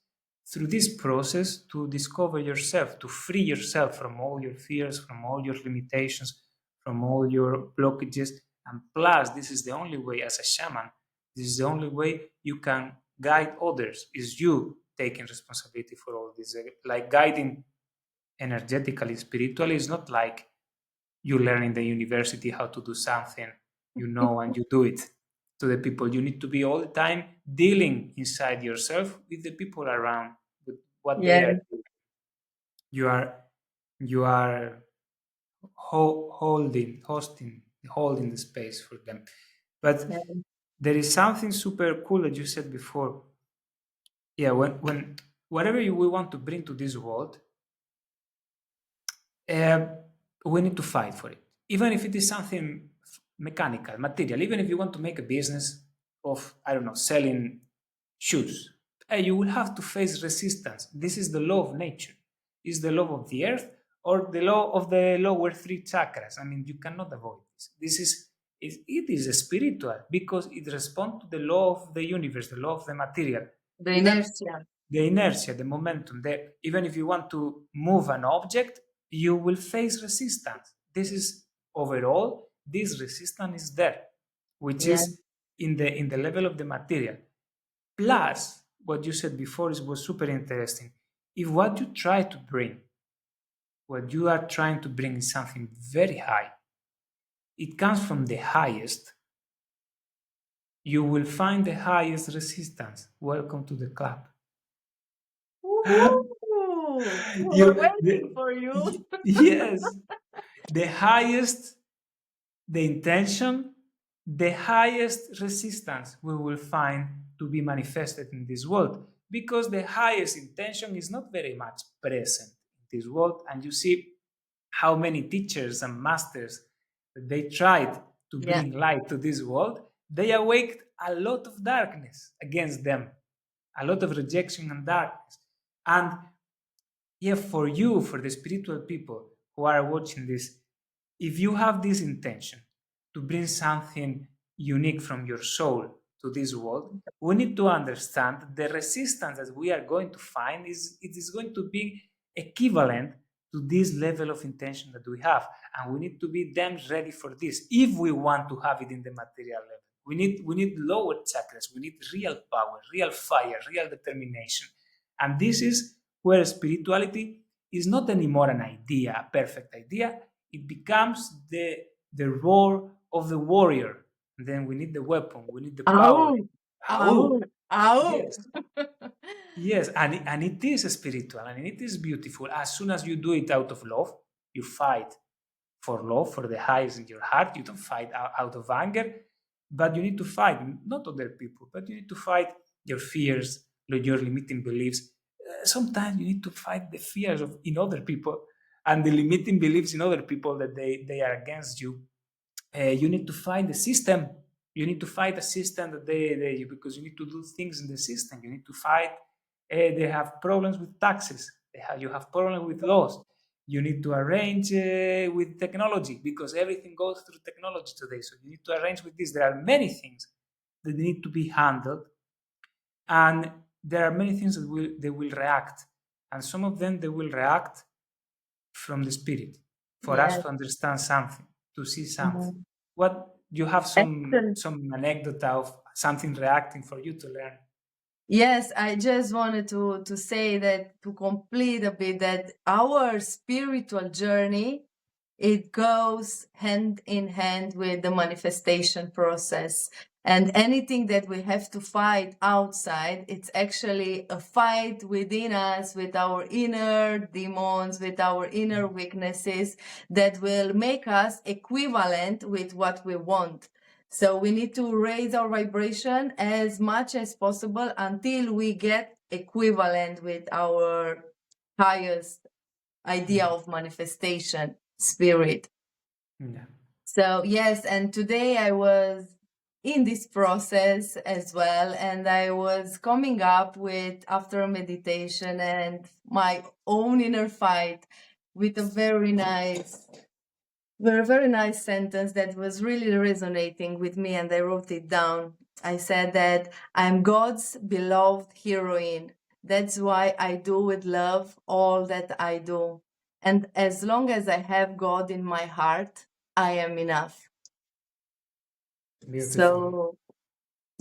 through this process to discover yourself, to free yourself from all your fears, from all your limitations, from all your blockages. And plus, this is the only way as a shaman, this is the only way you can guide others, is you taking responsibility for all this. Like guiding energetically, spiritually is not like you learn in the university how to do something, and you do it to the people. You need to be all the time dealing inside yourself with the people around, with what they are Yes, doing. You are you are holding the space for them. But yes, there is something super cool that you said before. Yeah, when whatever we want to bring to this world, uh, we need to fight for it. Even if it is something mechanical, material, even if you want to make a business of, I don't know, selling shoes, you will have to face resistance. This is the law of nature. Is the law of the earth or the law of the lower three chakras. I mean, you cannot avoid this. It is a spiritual because it responds to the law of the universe, the law of the material. the Even inertia. the inertia, the momentum, even if you want to move an object, you will face resistance. This is overall, this resistance is there, which Yes. is in the level of the material. Plus, what you said before was super interesting. If what you are trying to bring is something very high, it comes from the highest, you will find the highest resistance. Welcome to the club. Woohoo! We were you waiting the, for you. yes, the highest the intention, the highest resistance we will find to be manifested in this world. because the highest intention is not very much present in this world. And you see how many teachers and masters that they tried to Yeah. bring light to this world, they awaked a lot of darkness against them, a lot of rejection and darkness. And yeah, for you, for the spiritual people who are watching this, if you have this intention to bring something unique from your soul to this world, we need to understand that the resistance that we are going to find is going to be equivalent to this level of intention that we have. And we need to be damn ready for this if we want to have it in the material level. We need lower chakras, we need real power, real fire, real determination. And this is where spirituality is not anymore an idea, a perfect idea. It becomes the roar of the warrior. And then we need the weapon, we need the power. Au, Au! au, au. Yes, yes, and it is spiritual and it is beautiful. As soon as you do it out of love, you fight for love, for the highest in your heart. You don't fight out of anger, but you need to fight not other people, but you need to fight your fears, your limiting beliefs. Sometimes you need to fight the fears of in other people and the limiting beliefs in other people that they are against you. You need to find the system. You need to fight a system that they because you need to do things in the system. You need to fight. They have problems with taxes. You have problems with laws. You need to arrange with technology because everything goes through technology today. So you need to arrange with this. There are many things that need to be handled, and there are many things that they will react, and some of them they will react from the spirit for us Yes. to understand something, to see something. Mhm. What you have some Excellent. some anecdote of something reacting for you to learn. Yes, I just wanted to say that to complete a bit that our spiritual journey, it goes hand in hand with the manifestation process. And anything that we have to fight outside, it's actually a fight within us with our inner demons, with our inner weaknesses that will make us equivalent with what we want. So we need to raise our vibration as much as possible until we get equivalent with our highest idea Mm. of manifestation spirit. Yeah. So yes, and today I was in this process as well, and I was coming up with after meditation and my own inner fight with a very nice sentence that was really resonating with me, and I wrote it down. I said that I'm God's beloved heroine. That's why I do with love all that I do. And as long as I have God in my heart, I am enough. Beautiful. So,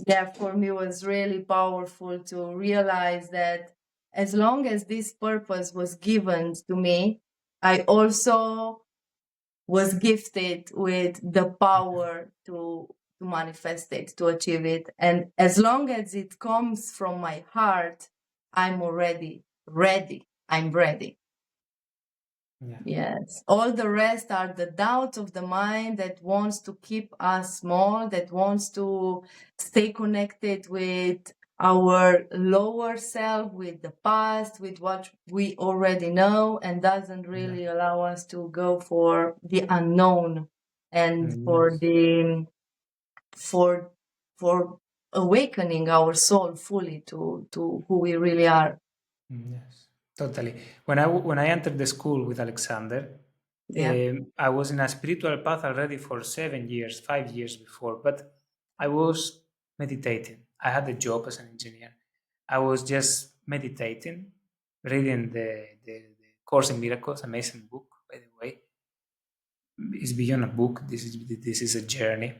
yeah, for me, it was really powerful to realize that as long as this purpose was given to me, I also was gifted with the power to manifest it, to achieve it. And as long as it comes from my heart, I'm already ready. I'm ready. Yeah. Yes. All the rest are the doubts of the mind that wants to keep us small, that wants to stay connected with our lower self, with the past, with what we already know, and doesn't Yeah. really allow us to go for the unknown and for Yes. the for for awakening our soul fully to who we really are. Yes. Totally. When I entered the school with Alexander, Yeah. I was in a spiritual path already for 7 years, 5 years before, but I was meditating. I had a job as an engineer. I was just meditating, reading the Course in Miracles, amazing book, by the way. It's beyond a book. This is a journey.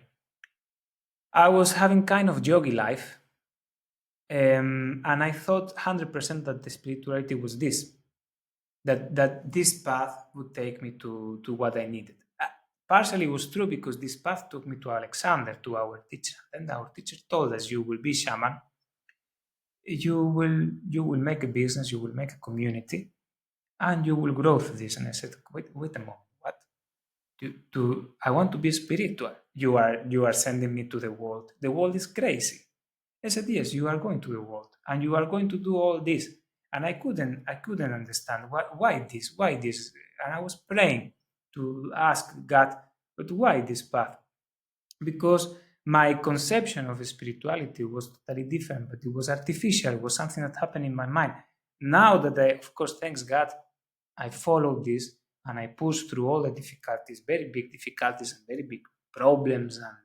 I was having kind of yogi life, and I thought 100% that the spirituality was this, that this path would take me to what I needed. Partially it was true because this path took me to Alexander, to our teacher. And our teacher told us, you will be shaman, you will make a business, you will make a community, and you will grow through this. And I said, wait a moment, what? I want to be spiritual. You are sending me to the world. The world is crazy. I said, yes, you are going to the world and you are going to do all this. And I couldn't understand why this. And I was praying to ask God, but why this path? Because my conception of spirituality was totally different, but it was artificial. It was something that happened in my mind. Now that I, of course, thanks God, I followed this and I pushed through all the difficulties, very big difficulties and very big problems and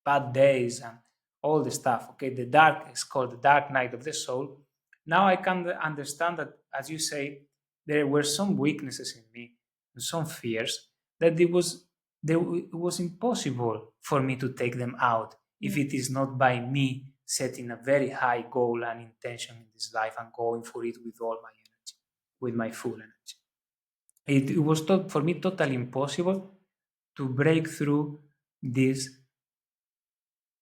bad days and all the stuff. Okay, the dark is called the dark night of the soul. Now I can understand that, as you say, there were some weaknesses in me and some fears that it was impossible for me to take them out if it is not by me setting a very high goal and intention in this life and going for it with all my energy, with my full energy. It was for me totally impossible to break through these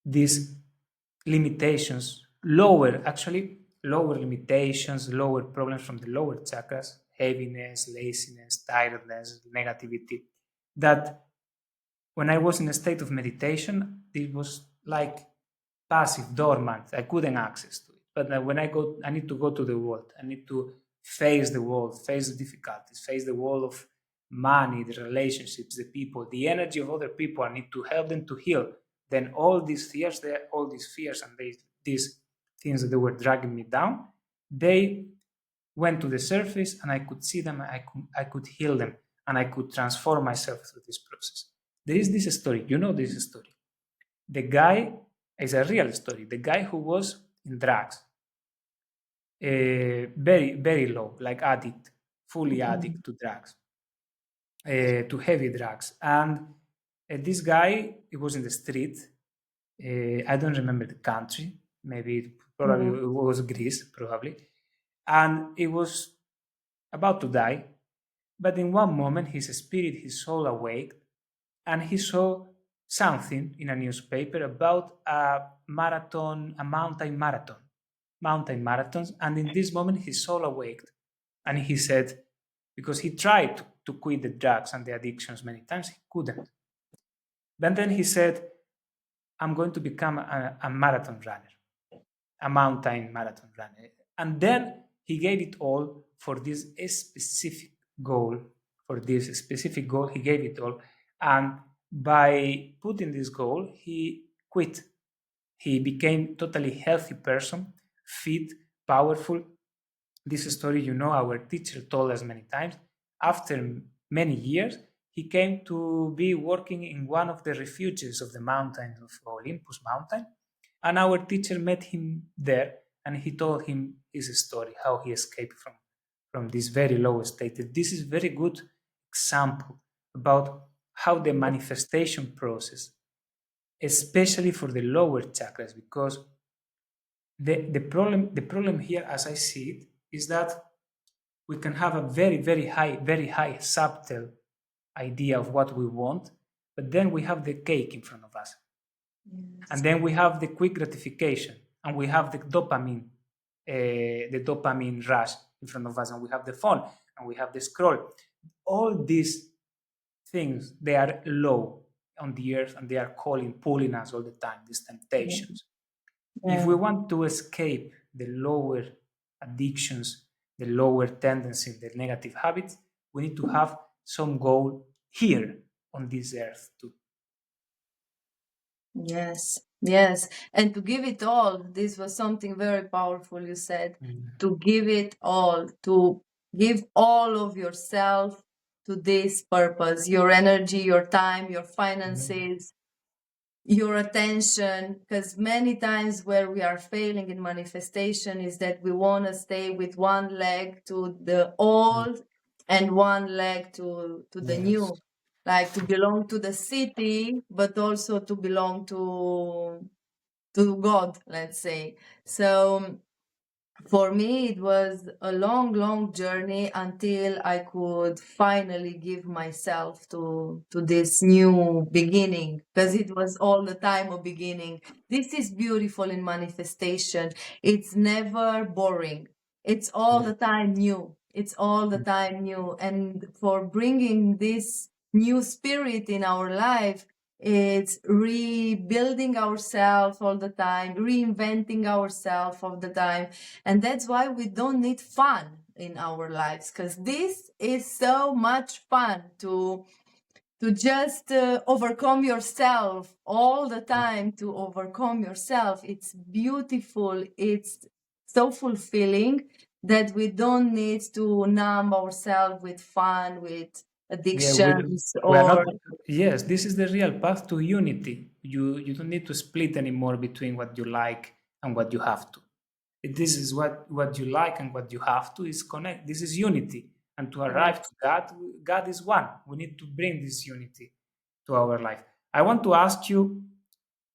these limitations, lower limitations, lower problems from the lower chakras, heaviness, laziness, tiredness, negativity, that when I was in a state of meditation, it was like passive, dormant. I couldn't access to it. But when I need to go to the world. I need to face the world, face the difficulties, face the world of money, the relationships, the people, the energy of other people. I need to help them to heal. Then all these fears and these things that they were dragging me down, they went to the surface and I could see them, I could heal them, and I could transform myself through this process. There is this story, you know this story. The guy is a real story. The guy who was in drugs, very, very low, like addict, fully addict to drugs, to heavy drugs. And this guy, he was in the street. I don't remember the country. Probably Mhm. it was Greece, probably. And he was about to die. But in one moment, his spirit, his soul awaked, and he saw something in a newspaper about mountain marathons. And in this moment, his soul awaked, and he said, because he tried to quit the drugs and the addictions many times, he couldn't. But then he said, I'm going to become a marathon runner, a mountain marathon runner. And then he gave it all for this specific goal. For this specific goal, he gave it all. And by putting this goal, he quit. He became totally healthy person, fit, powerful. This story, you know, our teacher told us many times. After many years, he came to be working in one of the refuges of the mountains of Olympus mountain. And our teacher met him there and he told him his story, how he escaped from this very low state. This is very good example about how the manifestation process, especially for the lower chakras, because the problem here, as I see it, is that we can have a very high subtle idea of what we want, but then we have the cake in front of us, and Yes. then we have the quick gratification, and we have the dopamine rush in front of us, and we have the phone, and we have the scroll. All these things, they are low on the earth, and they are pulling us all the time. These temptations. If we Yeah. want to escape the lower addictions, the lower tendencies, the negative habits, we need to have some goal here on this earth too. Yes, yes. And to give it all, this was something very powerful you said. Mm. To give it all, to give all of yourself to this purpose, your energy, your time, your Mm. finances, your attention. Because many times where we are failing in manifestation is that we want to stay with one leg to the Mm. old and one leg to the Yes. new, like to belong to the city but also to belong to God, let's say. So for me, it was a long, long journey until I could finally give myself to this new beginning, because it was all the time a beginning. This is beautiful in manifestation. It's never boring. It's all Yeah. the time new. It's all the Mm. time new. And for bringing this new spirit in our life, It's rebuilding ourselves all the time, reinventing ourselves all the time. And that's why we don't need fun in our lives, because this is so much fun to just overcome yourself all the time, to overcome yourself. It's beautiful. It's so fulfilling that we don't need to numb ourselves with fun, with Yeah, addictions, we are not. or Yes, this is the real path to unity. You don't need to split anymore between what you like and what you have to. This is what you like and what you have to is connect. This is unity, and to arrive to yes, God, God is one. We need to bring this unity to our life. I want to ask you,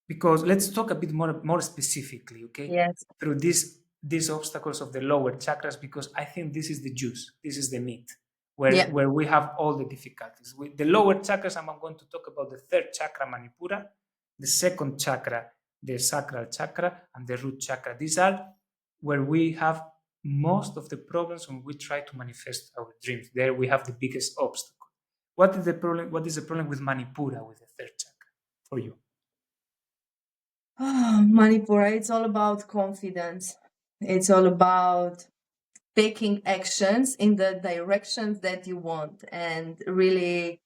because let's talk a bit more specifically, okay, yes, through these obstacles of the lower chakras, because I think this is the juice, this is the meat, yeah, where we have all the difficulties with the lower chakras. I'm going to talk about the third chakra, manipura, the second chakra, the sacral chakra, and the root chakra. These are where we have most of the problems when we try to manifest our dreams. There we have the biggest obstacle. What is the problem with manipura, with the third chakra, for you? Manipura, it's all about confidence. It's all about taking actions in the directions that you want, and really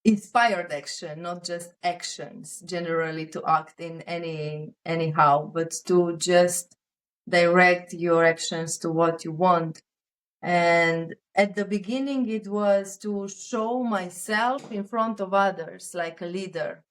inspired action, not just actions generally to act in anyhow, but to just direct your actions to what you want. And at the beginning, it was to show myself in front of others like a leader.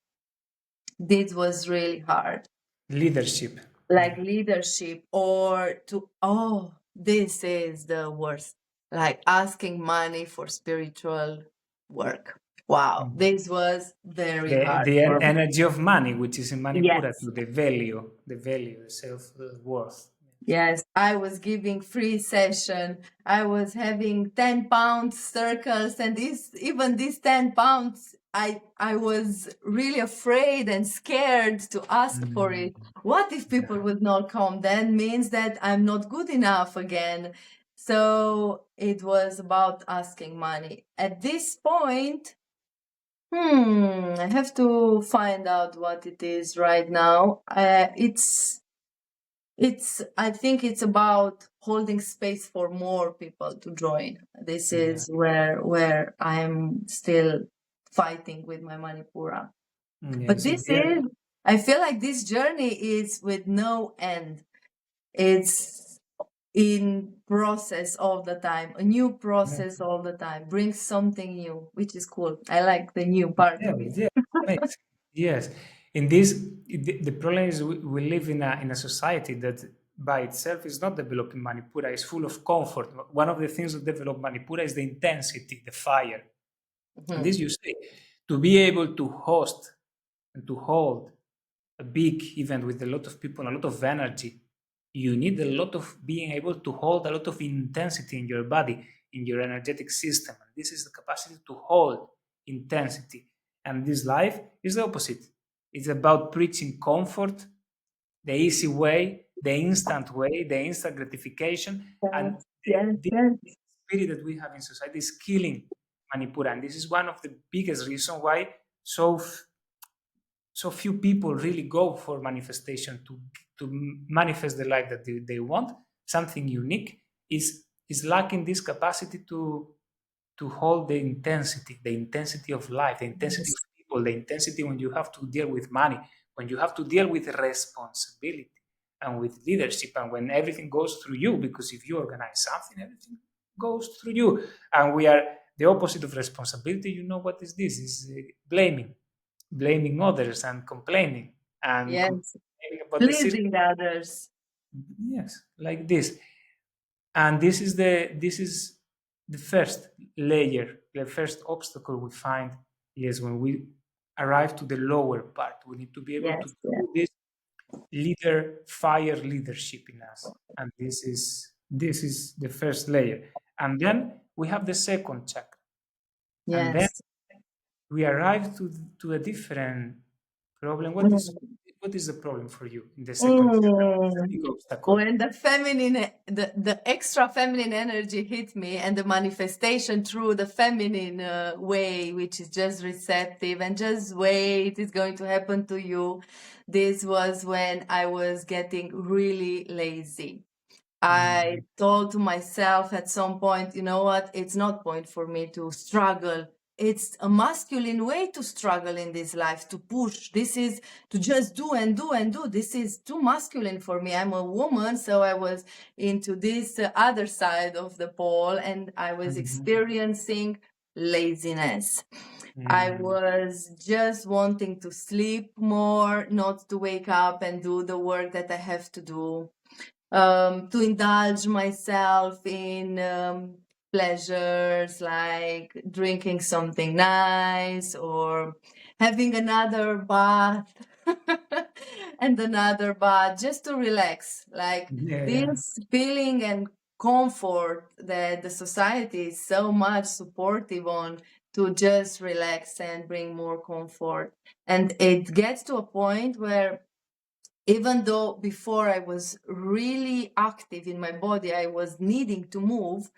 This was really hard, Leadership. like Yeah. leadership, or to, oh, this is the worst, like asking money for spiritual work. Wow, Mm. this was very The hard the for me. energy of money, which is in Manipura, Yes. to the value, the self worth. Yes, I was giving free session. I was having 10 pound circles, and this, even these 10 pounds, I was really afraid and scared to ask for Mm. it. What if people Yeah. would not come? Then means that I'm not good enough again. So it was about asking money. At this point, I have to find out what it is right now. I think it's about holding space for more people to join. This Yeah. is where I'm still fighting with my Manipura. But Yes. this Yeah. is, I feel like this journey is with no end. It's in process all the time, a new Yeah. process all the time, brings something new, which is cool. I like the new part Yeah. of it. Yeah. Amazing. Yes. In this, the problem is we live in a society that by itself is not developing Manipura. It's full of comfort. One of the things that develop Manipura is the intensity, the fire. And Mhm. this you say, to be able to host and to hold a big event with a lot of people, a lot of energy, you need a lot of being able to hold a lot of intensity in your body, in your energetic system. And this is the capacity to hold intensity. And this life is the opposite. It's about preaching comfort, the easy way, the instant gratification. And Yes, the, yes, this yes, spirit that we have in society is killing Manipura. And this is one of the biggest reasons why so few people really go for manifestation to manifest the life that they want, something unique, is lacking this capacity to hold the intensity of life, the intensity of yes, people, the intensity when you have to deal with money, when you have to deal with responsibility and with leadership, and when everything goes through you, because if you organize something, everything goes through you. And we are the opposite of responsibility. You know what is this? Is blaming others and complaining and yes. complaining about the system. Pleasing others. Yes, like this. And this is the first layer, the first obstacle we find is when we arrive to the lower part. We need to be able to Yes, yes, do this fire leadership in us. And this is the first layer. And then we have the second chakra. And then yes. we arrive to a different problem. What is Mm. what is the problem for you in the second year? What's the Mm. big obstacle? When the feminine, the extra feminine energy hit me, and the manifestation through the feminine way, which is just receptive and just wait, it's going to happen to you. This was when I was getting really lazy. I Mm, told to myself at some point, you know what? It's not point for me to struggle. It's a masculine way to struggle in this life, to push. This is to just do and do and do. This is too masculine for me. I'm a woman, so I was into this other side of the pole, and I was mhm, experiencing laziness. I mm, was just wanting to sleep more, not to wake up and do the work that I have to do, to indulge myself in pleasures like drinking something nice or having another bath and another bath just to relax. Like yeah, yeah. this feeling and comfort that the society is so much supportive on, to just relax and bring more comfort. And it gets to a point where, even though before I was really active in my body, I was needing to move,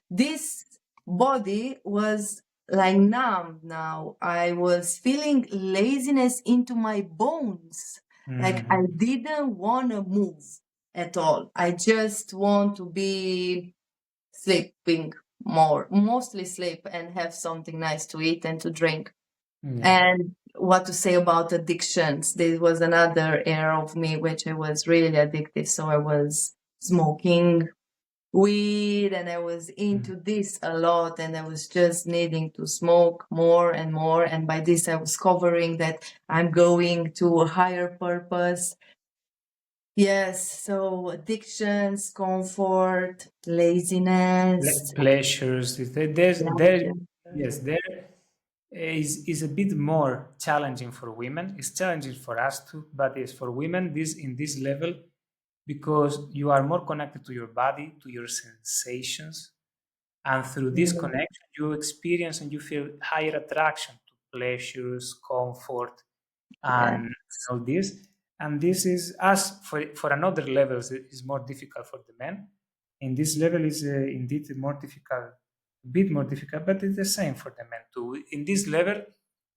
this body was like numb now. I was feeling laziness into my bones. Like I Mhm, didn't want to move at all. I just want to be sleeping more, mostly sleep and have something nice to eat and to drink. yeah. And what to say about addictions? There was another area of me which I was really addictive. So I was smoking weed and I was Mm. into this a lot, and I was just needing to smoke more and more. And by this, I was covering that I'm going to a higher purpose. Yes, so addictions, comfort, laziness, Pleasures. There, pleasure. yes, there is a bit more challenging for women. It's challenging for us too, but it's for women this in this level because you are more connected to your body, to your sensations, and through this Mm, connection, you experience and you feel higher attraction to pleasures, comfort, yeah. and all this. And this is as for another levels is more difficult for the men. And this level is indeed more difficult, a bit more difficult, but it's the same for the men too. In this level,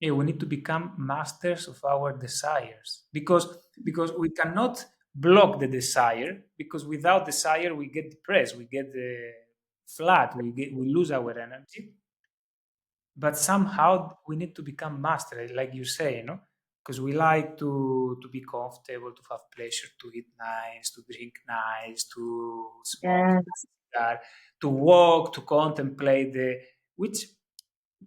we need to become masters of our desires because we cannot block the desire, because without desire we get depressed, we get flat, we lose our energy. But somehow we need to become master, like you say, because we like to be comfortable, to have pleasure, to eat nice, to drink nice, to smoke Yes. cigar, to walk, to contemplate which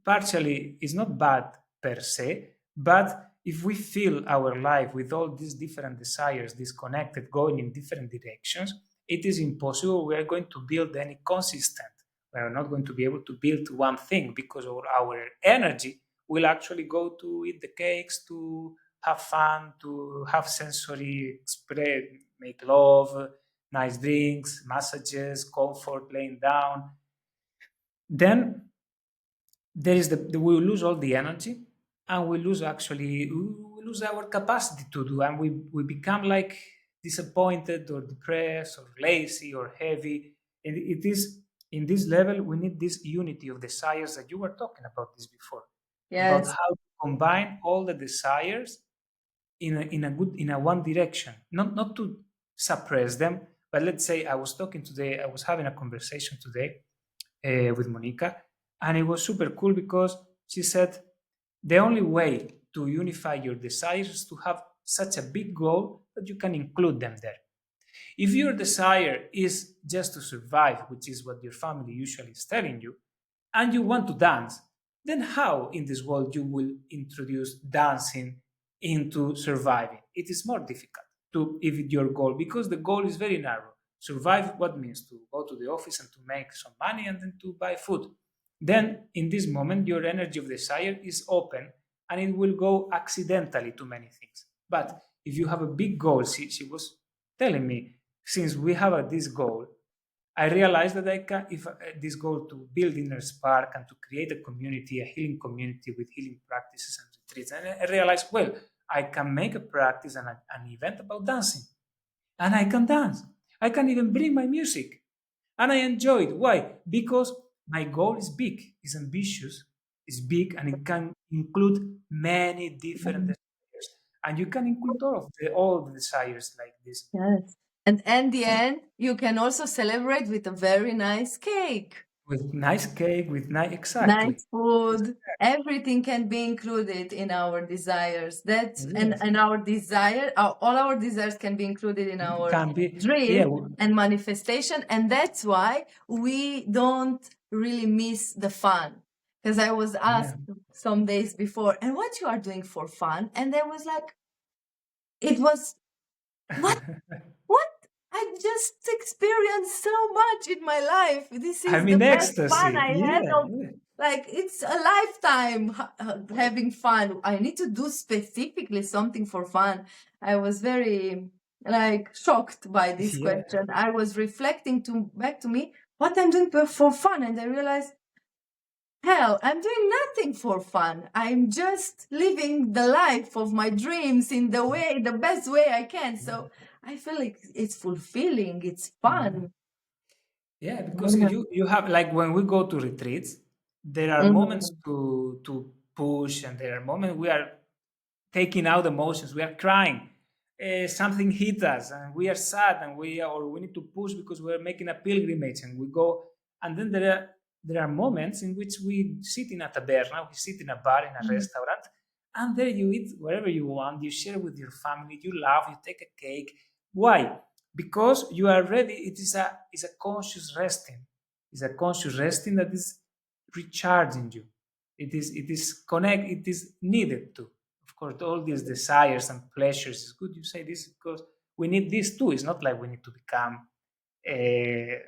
partially is not bad per se, but if we fill our life with all these different desires disconnected going in different directions, it is impossible we are going to build any consistent. We are not going to be able to build one thing because our energy will actually go to eat the cakes, to have fun, to have sensory express, make love, nice drinks, massages, comfort, laying down. Then there is we will lose all the energy, and we lose our capacity to do, and we become like disappointed or depressed or lazy or heavy. And it is in this level we need this unity of desires that you were talking about this before, about Yes. how to combine all the desires in a one direction, not to suppress them. But let's say I was having a conversation today with Monica, and it was super cool because she said the only way to unify your desires is to have such a big goal that you can include them there. If your desire is just to survive, which is what your family usually is telling you, and you want to dance, then how in this world you will introduce dancing into surviving? It is more difficult to if it's your goal, because the goal is very narrow. Survive what means to go to the office and to make some money and then to buy food. Then in this moment your energy of desire is open, and it will go accidentally to many things. But if you have a big goal, she was telling me, since we have this goal, I realized that I can, if this goal to build inner spark and to create a community, a healing community with healing practices and retreats, and I realized, well, I can make a practice and an event about dancing, and I can dance. I can even bring my music, and I enjoy it. Why? Because my goal is big, is ambitious, is big, and it can include many different desires. And you can include all the desires like this Yes. And at the end, you can also celebrate with a very nice cake. with nice cake, with nice exactly. Nice food, everything can be included in our desires. That's Yes, and our desire, all our desires can be included in it our can be. Yeah, dream and manifestation, and that's why we don't really miss the fun. Because I was yeah. asked some days before, and what you are doing for fun? And I was like, it was what what? I just experienced so much in my life. This is I'm the in best fun ecstasy. I had Yeah, of, like, it's a lifetime having fun. I need to do specifically something for fun. I was very, like, shocked by this yeah. question. I was reflecting to back to me what I'm doing for fun, and I realized, hell, I'm doing nothing for fun. I'm just living the life of my dreams in the best way I can. So I feel like it's fulfilling, it's Yeah. fun. Yeah, because Mhm. you have like when we go to retreats, there are moments Mhm. to push, and there are moments we are taking out emotions. We are crying. Something hit us, and we are sad, and we need to push because we are making a pilgrimage, and we go. And then there are moments in which we sit in a taberna, we sit in a bar, in a restaurant, and there you eat whatever you want. You share with your family. You laugh. You take a cake. Why? Because you are ready. It is a conscious resting. It's a conscious resting that is recharging you. It is connect. It is needed to. Of course, all these desires and pleasures is good. You say this because we need this too. It's not like we need to become a,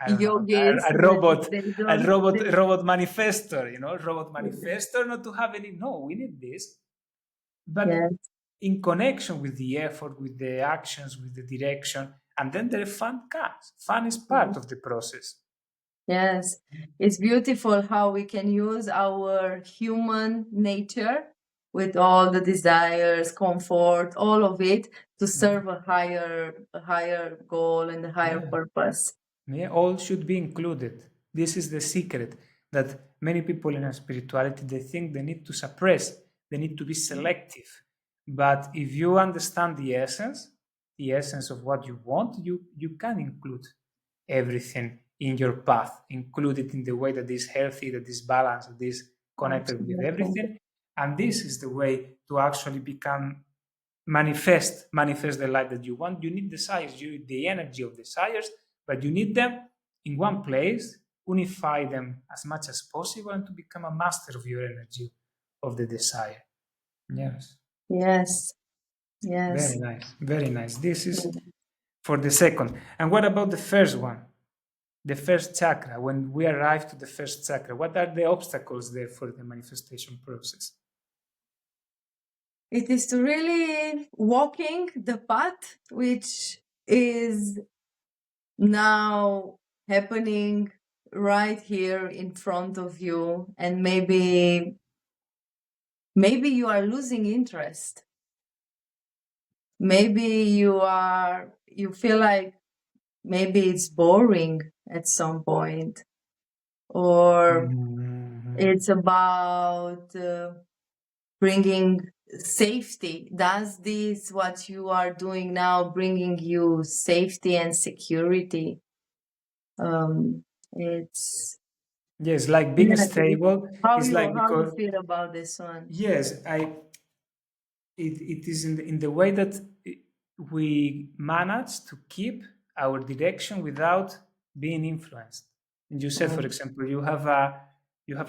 I don't know, Yogis, a robot, they a don't. robot, They, robot manifestor. Robot manifestor, not to have any. No, we need this, but yes. in connection with the effort, with the actions, with the direction, and then the fun comes. Fun is part of the process. Yes, it's beautiful how we can use our human nature with all the desires, comfort, all of it to serve a higher goal and a higher Yeah. purpose. Yeah, all should be included. This is the secret that many people in our spirituality they think they need to suppress, they need to be selective. But if you understand the essence of what you want, you can include everything in your path, include it in the way that is healthy, that is balanced, that is connected with Absolutely. everything. And this is the way to actually become manifest the life that you want. You need desires, you need the energy of desires, but you need them in one place, unify them as much as possible, and to become a master of your energy of the desire. Yes, Yes, very yes. nice, very nice. This is for the second. And what about the first one, the first chakra? When we arrive to the first chakra, what are the obstacles there for the manifestation process? It is to really walking the path which is now happening right here in front of you, and maybe you are losing interest. Maybe you feel like maybe it's boring at some point, or Mhm. it's about bringing safety. Does this what you are doing now bringing you safety and security? It's Yes, like being yeah. stable How is like you because feel about this one? yes, it is in the way that we manage to keep our direction without being influenced. And you said, for Mm, example, you have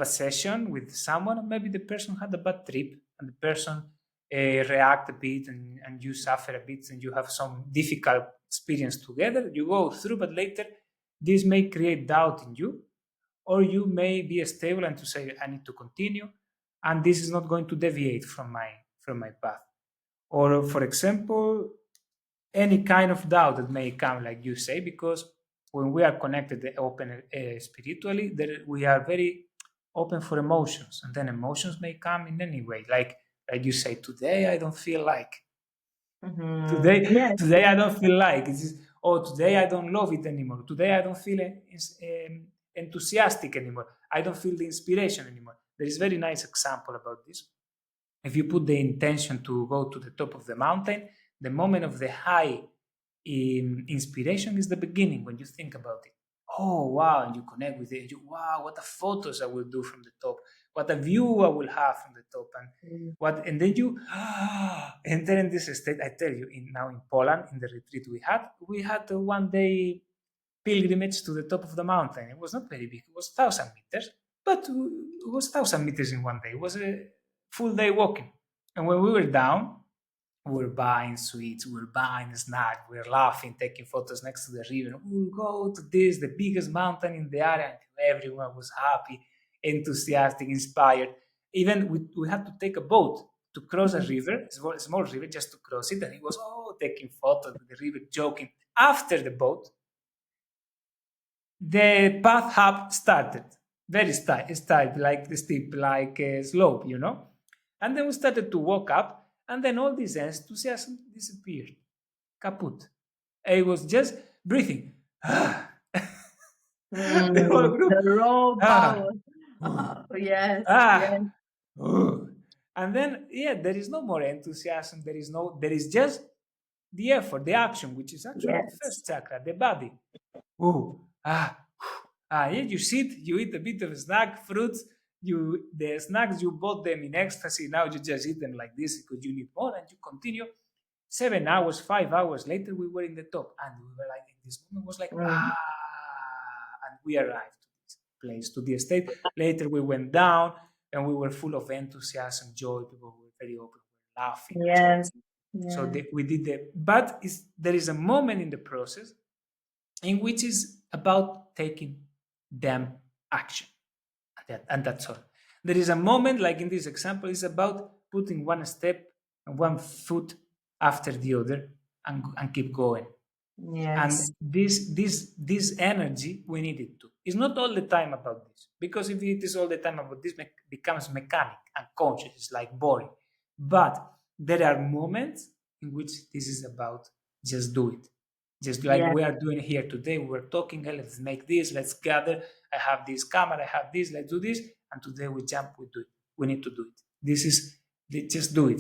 a session with someone, and maybe the person had a bad trip, and the person react a bit, and you suffer a bit, and you have some difficult experience together. You go through, but later this may create doubt in you, or you may be stable and to say, I need to continue, and this is not going to deviate from my path. Or, for example, any kind of doubt that may come, like you say, because when we are connected, open spiritually, we are very open for emotions, and then emotions may come in any way, like Like you say, today I don't feel like. Mm-hmm. Today, Yes. today I don't feel like. It's just, oh, today I don't love it anymore. Today I don't feel enthusiastic anymore. I don't feel the inspiration anymore. There is a very nice example about this. If you put the intention to go to the top of the mountain, the moment of the high inspiration is the beginning when you think about it. Oh wow, and you connect with it. Wow, what the photos I will do from the top, what a view I will have from the top, and Mm. what, and then you enter in this state. I tell you, now in Poland, in the retreat we had a 1 day pilgrimage to the top of the mountain. It was not very big; it was 1,000 meters, but it was 1,000 meters in 1 day. It was a full day walking, and when we were down, we were buying sweets, we were buying snacks, we were laughing, taking photos next to the river. We'll go to this, the biggest mountain in the area. And everyone was happy, enthusiastic, inspired. Even we had to take a boat to cross a Mm. river, a small river, just to cross it. And it was taking photos with the river, joking. After the boat, the path up started very steep, like the steep, like a slope, And then we started to walk up, and then all this enthusiasm disappeared, kaput. I was just breathing. The whole Mm. group. The raw Ah, power. Oh, yes, yes, ah. And then, yeah, there is no more enthusiasm. There is just the effort, the action, which is actually the yes. first chakra, the body. Oh, yeah, you sit, you eat a bit of snack, fruits. The snacks you bought them in ecstasy. Now you just eat them like this because you need more, and you continue. 7 hours, 5 hours later, we were in the top, and we were like, in this moment was like, Mm. and we arrived to this place, to the estate. Later, we went down, and we were full of enthusiasm, joy. People were very open, we were laughing, Yes, joking. So yes, we did that, but there is a moment in the process in which is about taking them action. And that's all. There is a moment, like in this example, is about putting one step and one foot after the other and keep going. And yes, this energy we need it to. It's not all the time about this, because if it is all the time about this, becomes mechanic and conscious. It's like boring. But there are moments in which this is about just do it. Just like yes, we are doing here today, we're talking. "Hey, let's make this. Let's gather. I have this camera. I have this. Let's do this." And today we jump. We do it. We need to do it. This is just do it.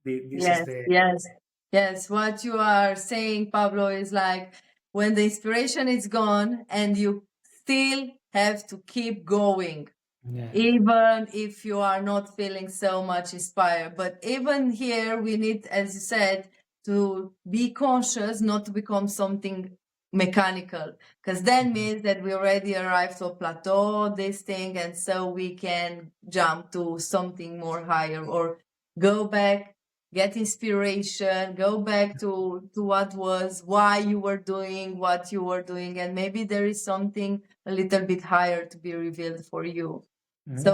This is yes, the yes, yes. What you are saying, Pablo, is like when the inspiration is gone and you still have to keep going, yes. even if you are not feeling so much inspired. But even here, we need, as you said, to be conscious, not to become something mechanical, because then Mhm. means that we already arrived to a plateau, this thing, and so we can jump to something more higher or go back, get inspiration, go back to what was, why you were doing what you were doing, and maybe there is something a little bit higher to be revealed for you. Yeah. So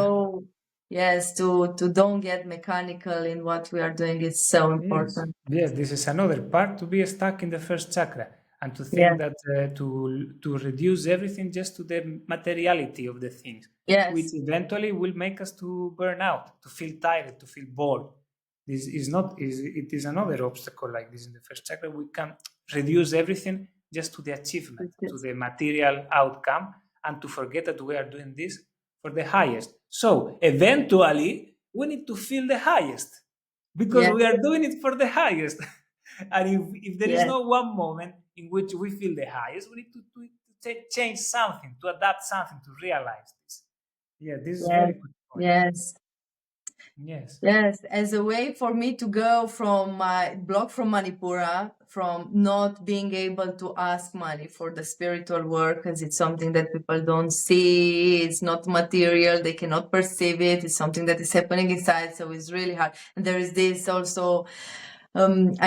yes, to don't get mechanical in what we are doing is so Yes, important. yes, this is another part to be stuck in the first chakra and to Yeah. think that to reduce everything just to the materiality of the things, which Yes. eventually will make us to burn out, to feel tired, to feel bored. This is not is it is another obstacle like this in the first chakra. We can reduce everything just to the achievement, to Yes. the material outcome, and to forget that we are doing this for the highest. So eventually, we need to feel the highest because Yes. we are doing it for the highest. And if there is Yes. no one moment in which we feel the highest, we need to change something, to adapt something, to realize this. Yeah, this is Yes. very good point. Yes. Yes. Yes, as a way for me to go from my block from Manipura, from not being able to ask money for the spiritual work, because it's something that people don't see, it's not material, they cannot perceive it, it's something that is happening inside, so it's really hard. And there is this also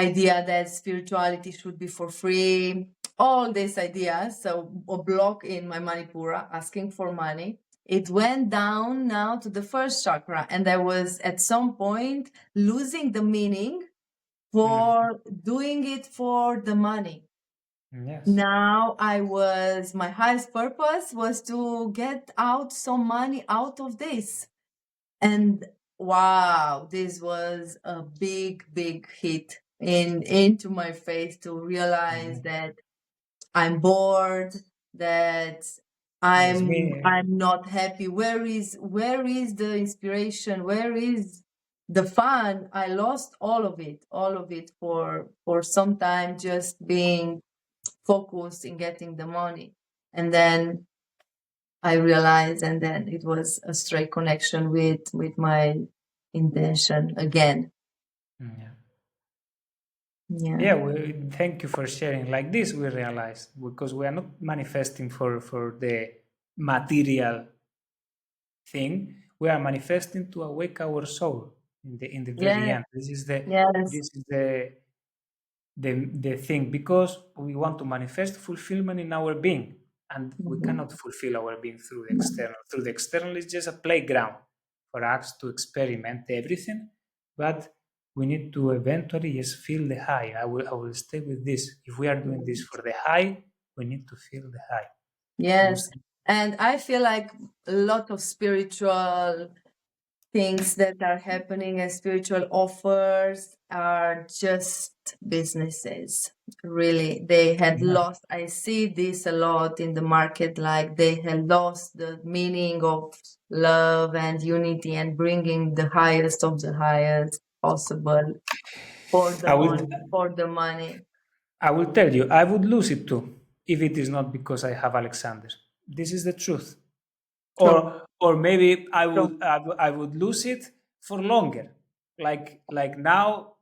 idea that spirituality should be for free, all these ideas. So a block in my Manipura, asking for money. It went down now to the first chakra, and I was at some point losing the meaning Mhm. for doing it for the money. Yes. Now my highest purpose was to get out some money out of this. And wow, this was a big, big hit into my faith to realize that I'm bored, that Yes, I'm not happy. Where is the inspiration? Where is the fun? I lost all of it for some time, just being focused in getting the money. And then I realized, and then it was a straight connection with my intention again. yeah. Yeah. Yeah, thank you for sharing. Like this, we realize because we are not manifesting for the material thing, we are manifesting to awake our soul in the very Yes. end. Yes. This is the thing, because we want to manifest fulfillment in our being, and we Mhm. cannot fulfill our being through the external. Through the external is just a playground for us to experiment everything, but we need to eventually just feel the high. I will stay with this. If we are doing this for the high, we need to feel the high. Yes. Most. And I feel like a lot of spiritual things that are happening and spiritual offers are just businesses. Really, they had Yeah. lost. I see this a lot in the market, like they had lost the meaning of love and unity and bringing the highest of the highest possible for the I will money, for the money. I will tell you, I would lose it too if it is not because I have Alexander. This is the truth. True, Or maybe true. I would lose it for longer. Like now,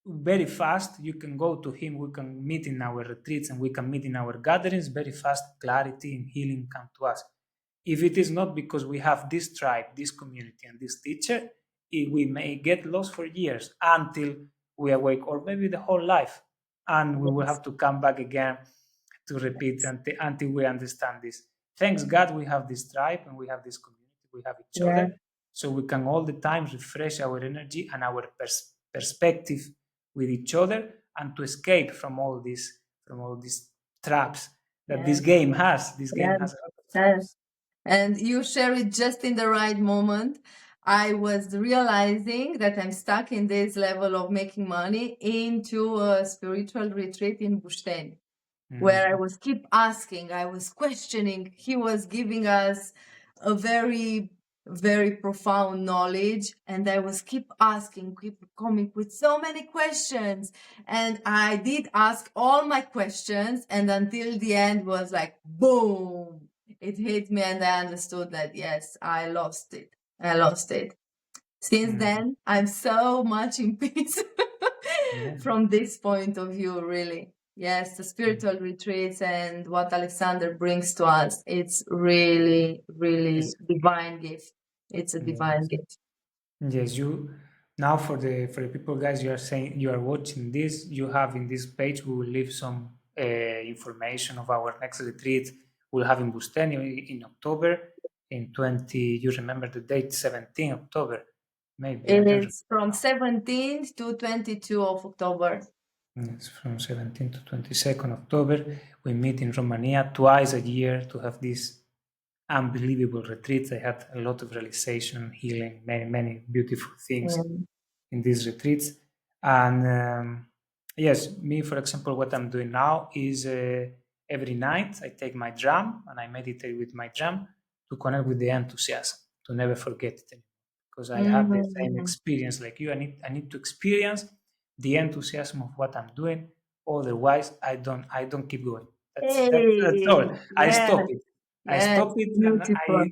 very fast you can go to him. We can meet in our retreats and we can meet in our gatherings. Very fast, clarity and healing come to us. If it is not because we have this tribe, this community, and this teacher, we may get lost for years until we awake, or maybe the whole life, and we will Yes, have to come back again to repeat until we understand this. Thanks God we have this tribe and we have this community, we have each yes, other, so we can all the time refresh our energy and our perspective with each other, and to escape from all these traps that this yes, game has. This game yes, has a lot of yes. traps. And you share it just in the right moment. I was realizing that I'm stuck in this level of making money into a spiritual retreat in Bushten, where I Mhm. was keep asking, I was questioning. He was giving us a very, very profound knowledge, and I was keep asking, keep coming with so many questions. And I did ask all my questions, and until the end was like, boom, it hit me, and I understood that yes, I lost it. I lost it. Since Mhm. then, I'm so much in peace Yeah. from this point of view, really. Yes, the Mm. spiritual retreats and what Alexander brings to us, it's really, really Yes. divine gift. It's a divine Yes. gift. Yes. You now, for the people, guys, you are saying you are watching this. You have in this page. We will leave some information of our next retreat. We'll have in Busteni in October in 20. You remember the date? 17 October, maybe. I don't remember. It's from 17th to 22 of October. It's from 17 to 22nd October. We meet in Romania twice a year to have these unbelievable retreats. I had a lot of realization, healing, many, many beautiful things Mm. in these retreats. And yes, me, for example, what I'm doing now is every night I take my drum and I meditate with my drum to connect with the enthusiasm, to never forget it anymore. Because I have the same Mm. experience like you. I need to experience the enthusiasm of what I'm doing. Otherwise, I don't keep going. That's Hey, all. I yes, stop it. I yes, stop it, and beautiful.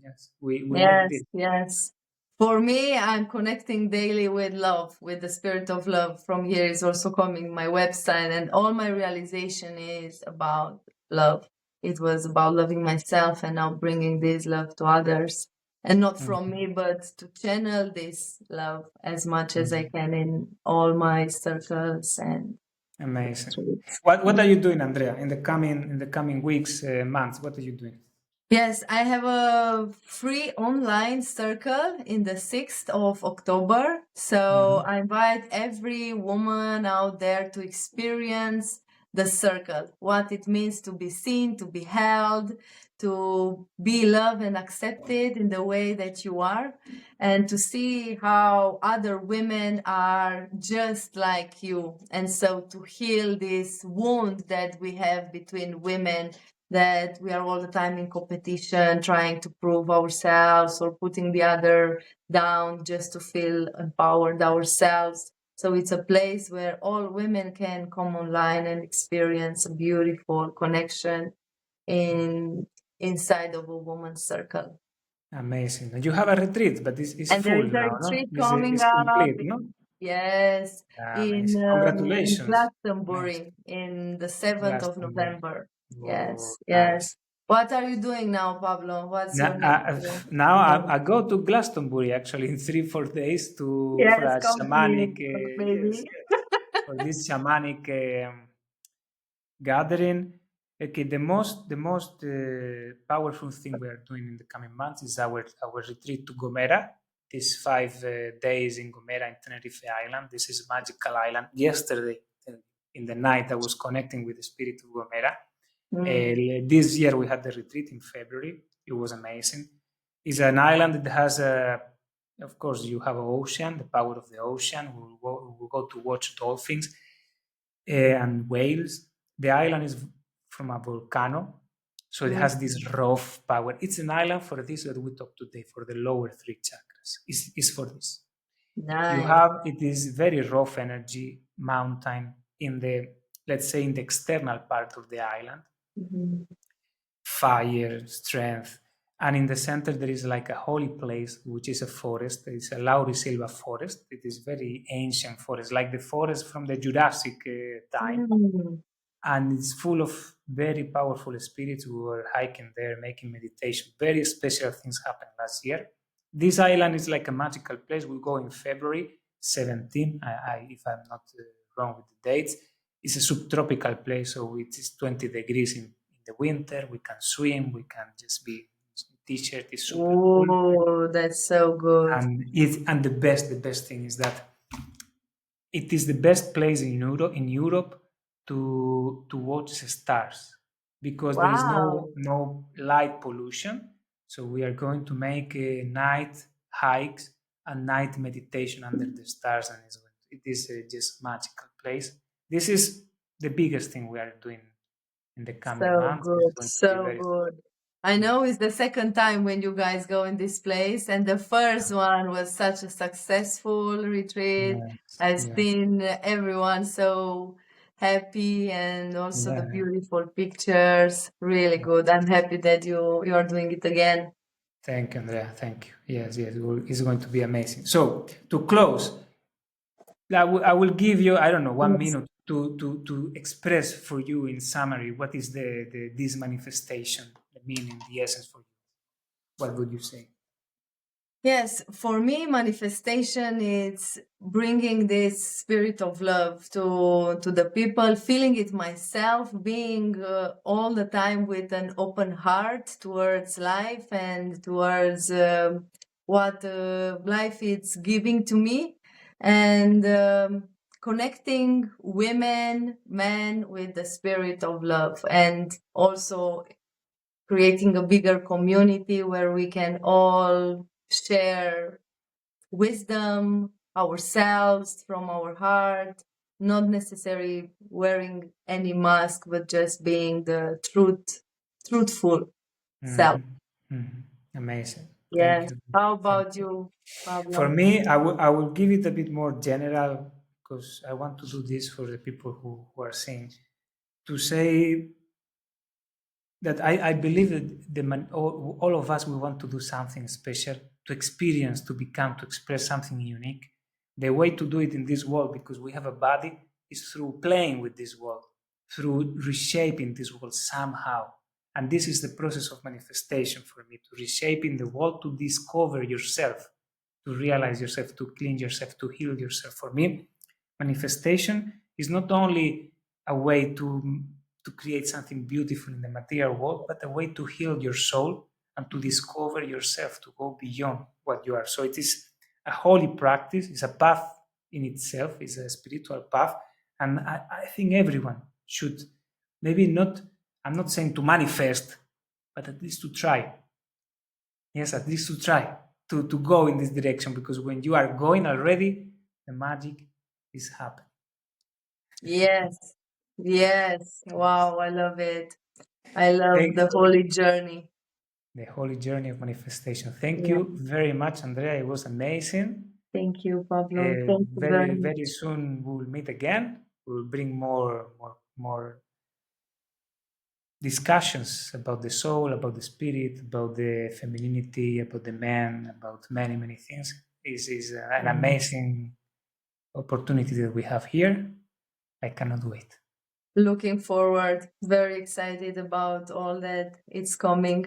yes, we need Yes, this. yes. For me, I'm connecting daily with love, with the spirit of love. From here is also coming my website, and all my realization is about love. It was about loving myself and now bringing this love to others. And not from Mhm. me, but to channel this love as much as I Mhm. can in all my circles and Amazing. streets. What are you doing, Andrea, in the coming weeks, months? What are you doing? Yes, I have a free online circle in the 6th of October. So Mhm. I invite every woman out there to experience the circle, what it means to be seen, to be held, to be loved and accepted in the way that you are, and to see how other women are just like you. And so to heal this wound that we have between women, that we are all the time in competition, trying to prove ourselves or putting the other down just to feel empowered ourselves. So it's a place where all women can come online and experience a beautiful connection inside of a woman's circle. Amazing. And you have a retreat, but this is And there full is a now, no? retreat This coming is up. complete, no? Yes, Amazing. in Congratulations. Amazing. Glastonbury in the 7th of Glastonbury. November. Oh, Yes, yes. nice. What are you doing now, Pablo? What's your next Now plan? I go to Glastonbury actually in 3 4 days to for Yes, a come to shamanic me, yes, baby. yes, for this shamanic gathering. Okay, the most powerful thing we are doing in the coming months is our retreat to Gomera. These 5 days in Gomera in Tenerife Island. This is a magical island. Yesterday in the night, I was connecting with the spirit of Gomera. This year we had the retreat in February. It was amazing. It's an island that has of course, you have an ocean, the power of the ocean. We'll go to watch dolphins and whales. The island is from a volcano, so it has this rough power. It's an island for this that we talk today, for the lower three chakras. It's for this. You Nice. have it is very rough energy mountain in the, let's say, in the external part of the island, fire, strength. And in the center, there is like a holy place, which is a forest. It's a Laurisilva forest. It is very ancient forest, like the forest from the Jurassic time. And it's full of very powerful spirits who were hiking there, making meditation. Very special things happened last year. This island is like a magical place. We'll go in February 17, if I'm not wrong with the dates. It's a subtropical place, so it is 20 degrees in the winter. We can swim. We can just be in t-shirt. It's super cool. Oh, that's so good. And the best thing is that it is the best place in Europe to watch the stars, because there is Wow. no light pollution. So we are going to make night hikes and night meditation under the stars, and it is just magical place. This is the biggest thing we are doing in the coming So months. It's good, going to be so very good. I yeah. know it's the second time when you guys go in this place, and the first one was such a successful retreat. Yes, I've yes, seen everyone so happy, and also the yeah. beautiful pictures. Really good. I'm happy that you are doing it again. Thank you, Andrea. Thank you. Yes, yes, it's going to be amazing. So to close, I will give you, I don't know, 1 minute to express for you in summary what is this manifestation, the meaning, the essence for you. What would you say? Yes, for me, manifestation is bringing this spirit of love to the people, feeling it myself, being all the time with an open heart towards life and towards what life is giving to me, and connecting women, men with the spirit of love, and also creating a bigger community where we can all share wisdom, ourselves from our heart, not necessarily wearing any mask, but just being the truthful self. Amazing. Yes. Thank you. How Thank about you. you, For Pablo? me, I will give it a bit more general, because I want to do this for the people who are seeing, to say that I believe that all of us, we want to do something special, to experience, to become, to express something unique. The way to do it in this world, because we have a body, is through playing with this world, through reshaping this world somehow. And this is the process of manifestation for me, to reshaping the world, to discover yourself, to realize yourself, to clean yourself, to heal yourself. For me, manifestation is not only a way to create something beautiful in the material world, but a way to heal your soul and to discover yourself, to go beyond what you are. So it is a holy practice, it's a path in itself, it's a spiritual path. And I think everyone should, maybe not, I'm not saying to manifest but at least to try. Yes, at least to try to go in this direction, because when you are going already, the magic is happening. Yes. Yes. Wow, I love it. I love Thank the holy journey. the holy journey of manifestation. Thank Yeah. you very much, Andrea. It was amazing. Thank you, Pablo. Thank you very Very, much. very soon we will meet again. We will bring more discussions about the soul, about the spirit, about the femininity, about the man, about many, many things. This is an amazing opportunity that we have here. I cannot wait. Looking forward. Very excited about all that it's coming.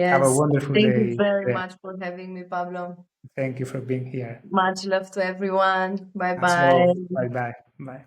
Have a Yes. wonderful Thank you day. very Yeah. much for having me, Pablo. Thank you for being here. Much love to everyone. Bye Much love. bye. Bye bye. Bye.